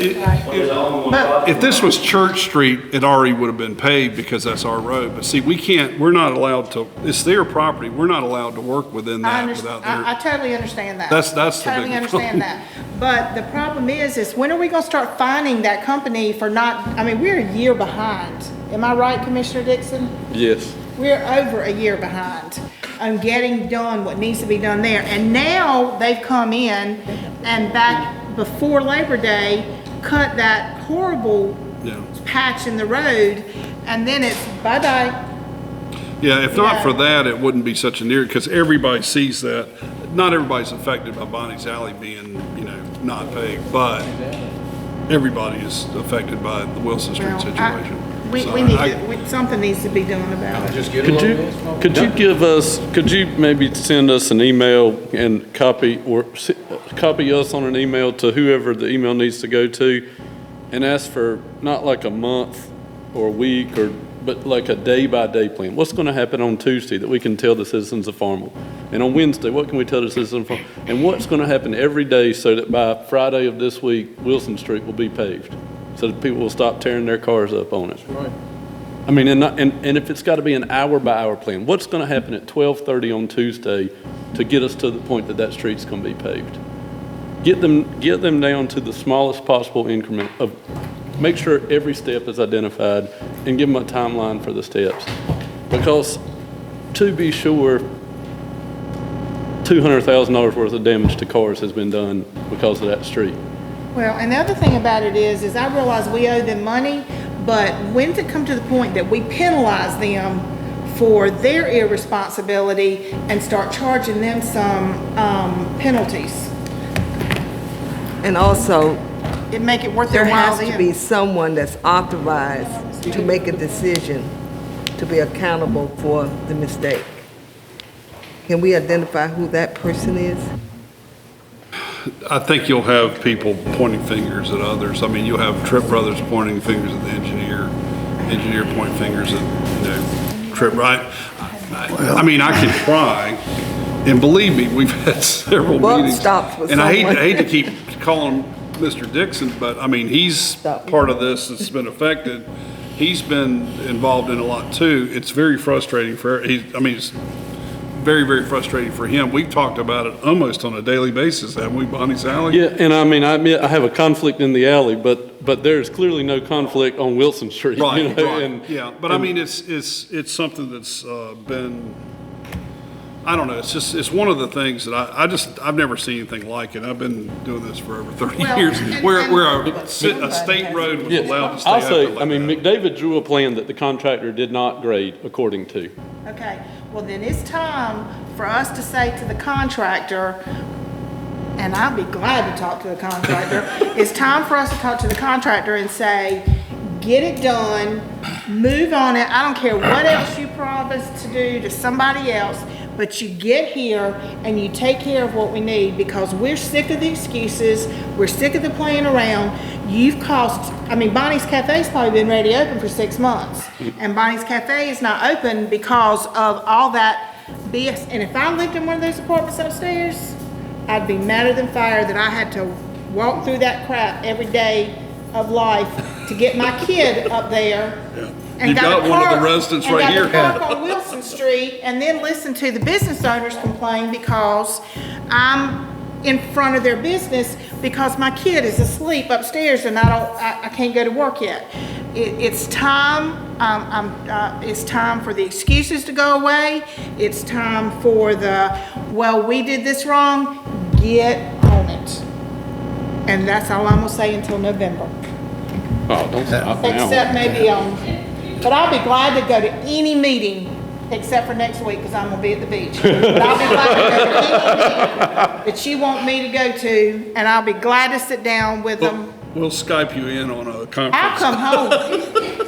If this was Church Street, it already would have been paved because that's our road. But see, we're not allowed to, it's their property. We're not allowed to work within that without their. I totally understand that. That's the Totally big understand that. But the problem is when are we gonna start fining that company for not, I mean, we're a year behind. Am I right, Commissioner Dixon? Yes. We're over a year behind on getting done what needs to be done there. And now they've come in and back before Labor Day, cut that horrible patch in the road, and then it's bye-bye. Yeah, if not for that, it wouldn't be such a near, because everybody sees that. Not everybody's affected by Bonnie's Alley being, not paved, but everybody is affected by the Wilson Street situation. Something needs to be done about it. Could you maybe send us an email and copy us on an email to whoever the email needs to go to, and ask for not like a month or a week but like a day-by-day plan? What's going to happen on Tuesday that we can tell the citizens of Farmville? And on Wednesday, what can we tell the citizens of Farmville? And what's going to happen every day so that by Friday of this week, Wilson Street will be paved, so that people will stop tearing their cars up on it? Right. I mean, and if it's got to be an hour-by-hour plan, what's going to happen at 12:30 on Tuesday to get us to the point that that street's going to be paved? Get them down to the smallest possible increment of, make sure every step is identified, and give them a timeline for the steps. Because to be sure, $200,000 worth of damage to cars has been done because of that street. Well, and the other thing about it is I realize we owe them money, but when's it come to the point that we penalize them for their irresponsibility and start charging them some penalties? And also, it make it worth there their while has to be someone that's authorized to make a decision to be accountable for the mistake. Can we identify who that person is? I think you'll have people pointing fingers at others. I mean, you'll have Tripp Brothers pointing fingers at the engineer pointing fingers at Tripp, right? I mean, I can try, and believe me, we've had several meetings. And I hate to keep calling Mr. Dixon, but I mean, he's part of this that's been affected. He's been involved in a lot too. It's very frustrating it's very, very frustrating for him. We've talked about it almost on a daily basis, haven't we, Bonnie's Alley? Yeah, and I mean, I admit I have a conflict in the alley, but there's clearly no conflict on Wilson Street. Right, right. And, but I mean, it's something that's been, I don't know, it's one of the things that I've never seen anything like it. I've been doing this for over 30 years, where a state road was allowed to stay I'll say, open like McDavid drew a plan that the contractor did not grade according to. Okay, well then it's time for us to say to the contractor, and I'll be glad to talk to the contractor, it's time for us to talk to the contractor and say, get it done, move on it. I don't care what else you promised to do to somebody else, but you get here and you take care of what we need, because we're sick of the excuses, we're sick of the playing around. You've cost, I mean, Bonnie's Cafe's probably been ready to open for 6 months, and Bonnie's Cafe is not open because of all that BS. And if I lived in one of those apartments upstairs, I'd be madder than fire that I had to walk through that crap every day of life to get my kid up there. And You've got one of the residents right here. And got to park on Wilson Street and then listen to the business owners complain because I'm in front of their business because my kid is asleep upstairs and I can't go to work yet. It's time. It's time for the excuses to go away. It's time for well, we did this wrong. Get on it. And that's all I'm gonna say until November. Oh, don't stop now. Except maybe but I'll be glad to go to any meeting except for next week because I'm gonna be at the beach. But I'll be glad to go to any meeting that you want me to go to, and I'll be glad to sit down with them. We'll Skype you in on a conference. I'll come home.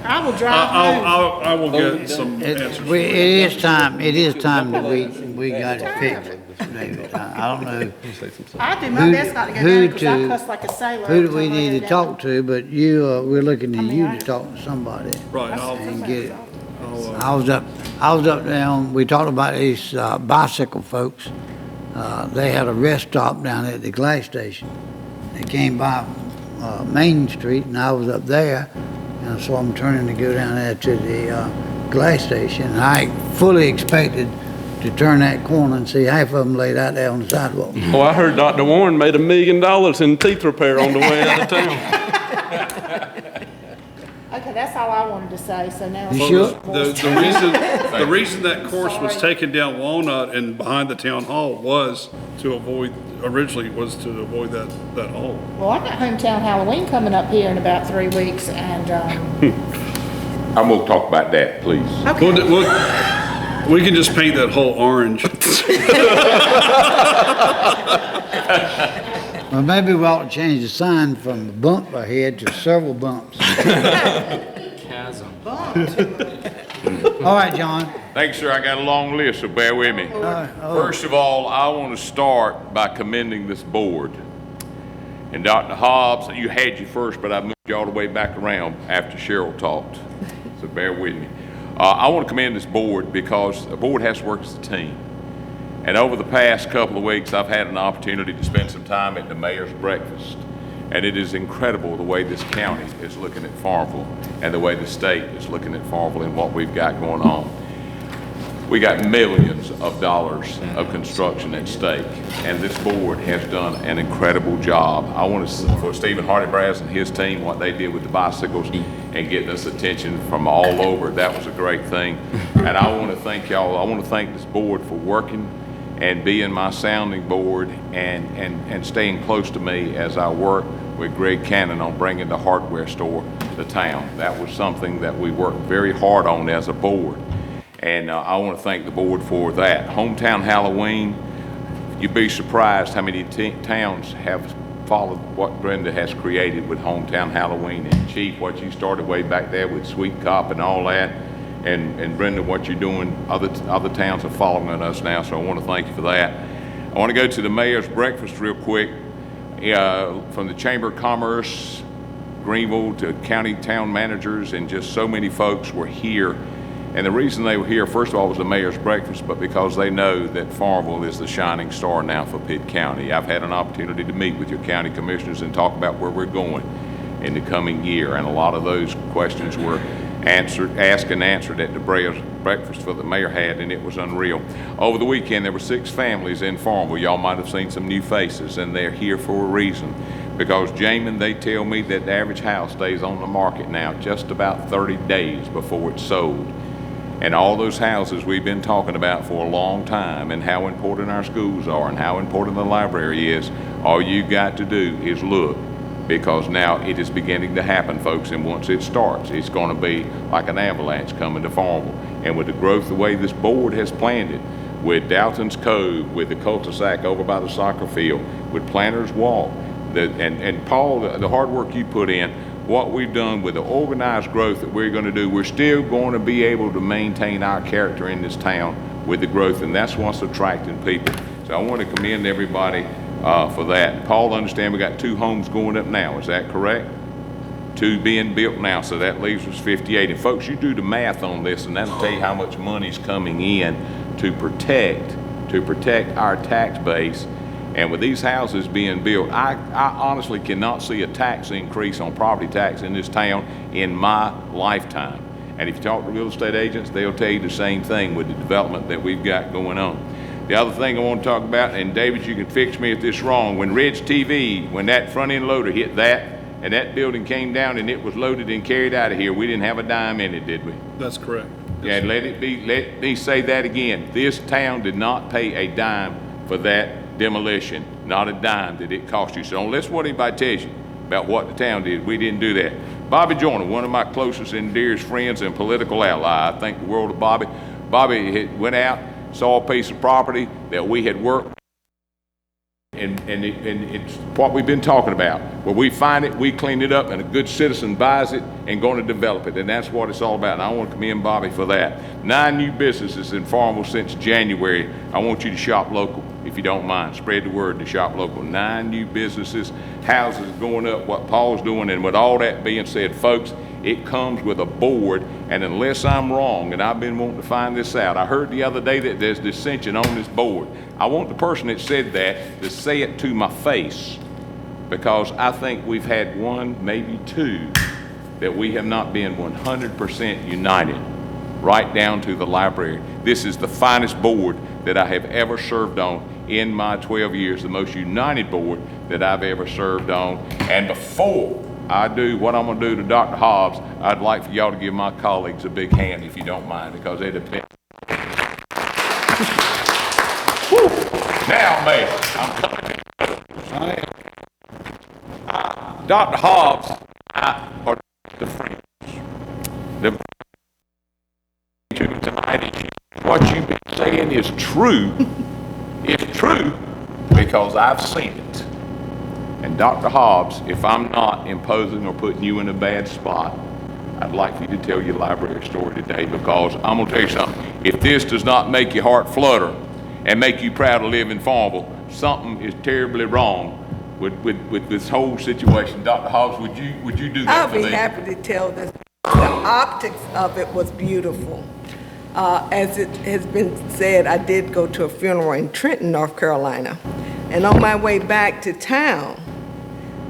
I will drive home. I will get some answers. It is time that we got it fixed, David. I don't know. I do my best not to go down because I cuss like a sailor. Who do we need to talk to? But we're looking at you to talk to somebody. Right. And get it. I was up down. We talked about these bicycle folks. They had a rest stop down at the gas station. They came by Main Street, and I was up there. And so I'm turning to go down there to the gas station. And I fully expected to turn that corner and see half of them laid out there on the sidewalk. Oh, I heard Dr. Warren made $1 million in teeth repair on the way out of town. Okay, that's all I wanted to say, so now. You sure? The reason that course was taken down Walnut and behind the town hall was to avoid, originally was to avoid that hole. Well, I got hometown Halloween coming up here in about 3 weeks, and, I'm gonna talk about that, please. okay. We can just paint that hole orange. Well, maybe we ought to change the sign from a bump ahead to several bumps. Chasm. All right, John. Thanks, sir. I got a long list, so bear with me. First of all, I want to start by commending this board. And Dr. Hobbs, you had you first, but I moved you all the way back around after Cheryl talked. So bear with me. I want to commend this board because a board has to work as a team. And over the past couple of weeks, I've had an opportunity to spend some time at the mayor's breakfast. And it is incredible the way this county is looking at Farmville and the way the state is looking at Farmville and what we've got going on. We got millions of dollars of construction at stake, and this board has done an incredible job. I want to, for Stephen Hardy-Braz and his team, what they did with the bicycles and getting us attention from all over, that was a great thing. And I want to thank y'all. I want to thank this board for working and being my sounding board and staying close to me as I work with Greg Cannon on bringing the hardware store to town. That was something that we worked very hard on as a board. And I want to thank the board for that. Hometown Halloween, you'd be surprised how many towns have followed what Brenda has created with Hometown Halloween. And Chief, what you started way back there with Sweet Cop and all that. And Brenda, what you're doing, other towns are following us now, so I want to thank you for that. I want to go to the mayor's breakfast real quick. From the Chamber of Commerce, Greenville to county town managers, and just so many folks were here. And the reason they were here, first of all, was the mayor's breakfast, but because they know that Farmville is the shining star now for Pitt County. I've had an opportunity to meet with your county commissioners and talk about where we're going in the coming year, and a lot of those questions were asked and answered at the breakfast that the mayor had, and it was unreal. Over the weekend, there were 6 families in Farmville. Y'all might have seen some new faces, and they're here for a reason. Because, Jamin, they tell me that the average house stays on the market now just about 30 days before it's sold. And all those houses we've been talking about for a long time, and how important our schools are and how important the library is, all you got to do is look. Because now it is beginning to happen, folks, and once it starts, it's going to be like an avalanche coming to Farmville. And with the growth, the way this board has planned it, with Dalton's Cove, with the cul-de-sac over by the soccer field, with Planters Walk, and Paul, the hard work you put in, what we've done with the organized growth that we're going to do, we're still going to be able to maintain our character in this town with the growth, and that's what's attracting people. So I want to commend everybody for that. Paul, understand we got 2 homes going up now, is that correct? 2 being built now, so that leaves us 58. And folks, you do the math on this, and that'll tell you how much money's coming in to protect our tax base. And with these houses being built, I honestly cannot see a tax increase on property tax in this town in my lifetime. And if you talk to real estate agents, they'll tell you the same thing with the development that we've got going on. The other thing I want to talk about, and David, you can fix me if this is wrong, when Ridge TV, when that front end loader hit that, and that building came down and it was loaded and carried out of here, we didn't have a dime in it, did we? That's correct. Yeah, let me say that again. This town did not pay a dime for that demolition. Not a dime did it cost you. So don't listen to what anybody tells you about what the town did. We didn't do that. Bobby Joyner, one of my closest and dearest friends and political ally. I think the world of Bobby. Bobby went out, saw a piece of property that we had worked, and it's what we've been talking about. Where we find it, we clean it up, and a good citizen buys it and going to develop it, and that's what it's all about. And I want to commend Bobby for that. 9 new businesses in Farmville since January. I want you to shop local, if you don't mind. Spread the word to shop local. 9 new businesses, houses going up, what Paul's doing, and with all that being said, folks, it comes with a board, and unless I'm wrong, and I've been wanting to find this out, I heard the other day that there's dissension on this board. I want the person that said that to say it to my face, because I think we've had 1, maybe 2, that we have not been 100% united. right down to the library. This is the finest board that I have ever served on in my 12 years, the most united board that I've ever served on. And before I do what I'm going to do to Dr. Hobbs, I'd like for y'all to give my colleagues a big hand, if you don't mind, because they depend. Now, Mayor, I'm coming. Dr. Hobbs, I are the friends. The tonight, what you've been saying is true. It's true because I've seen it. And Dr. Hobbs, if I'm not imposing or putting you in a bad spot, I'd like for you to tell your library story today, because I'm going to tell you something. If this does not make your heart flutter and make you proud to live in Farmville, something is terribly wrong with this whole situation. Dr. Hobbs, would you do that I'll for be me? happy to tell this. The optics of it was beautiful. As it has been said, I did go to a funeral in Trenton, North Carolina. And on my way back to town,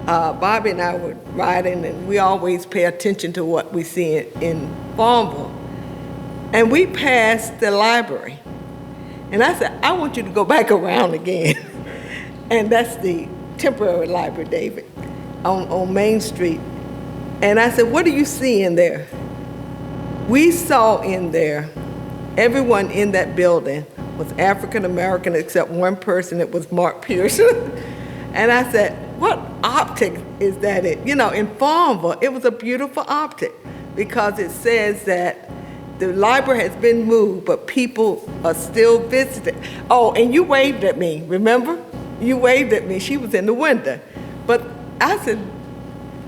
Bobby and I were riding, and we always pay attention to what we see in Farmville. And we passed the library. And I said, I want you to go back around again. And that's the temporary library, David, on Main Street. And I said, what do you see in there? We saw in there, everyone in that building was African American except one person, it was Mark Pearson. And I said, what optic is that? In Farmville, it was a beautiful optic because it says that the library has been moved, but people are still visiting. Oh, and you waved at me, remember? You waved at me, she was in the window. But I said,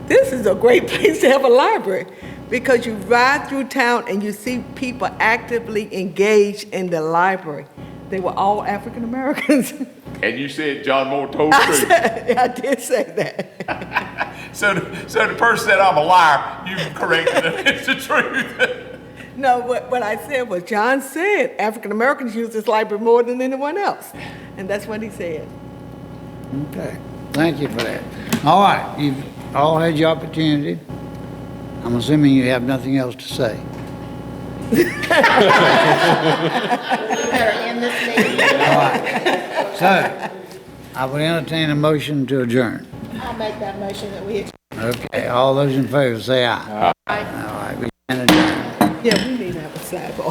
this is a great place to have a library because you ride through town and you see people actively engaged in the library. They were all African Americans. And you said John Moore told the truth. I did say that. So the person said I'm a liar, you corrected him. It's the truth. No, what I said was John said African Americans use this library more than anyone else. And that's what he said. Okay, thank you for that. All right, you've all had your opportunity. I'm assuming you have nothing else to say. All right, so I would entertain a motion to adjourn. I'll make that motion that we. Okay, all those in favor say aye. Aye. All right, we can adjourn. Yeah, we need to have a sidebar.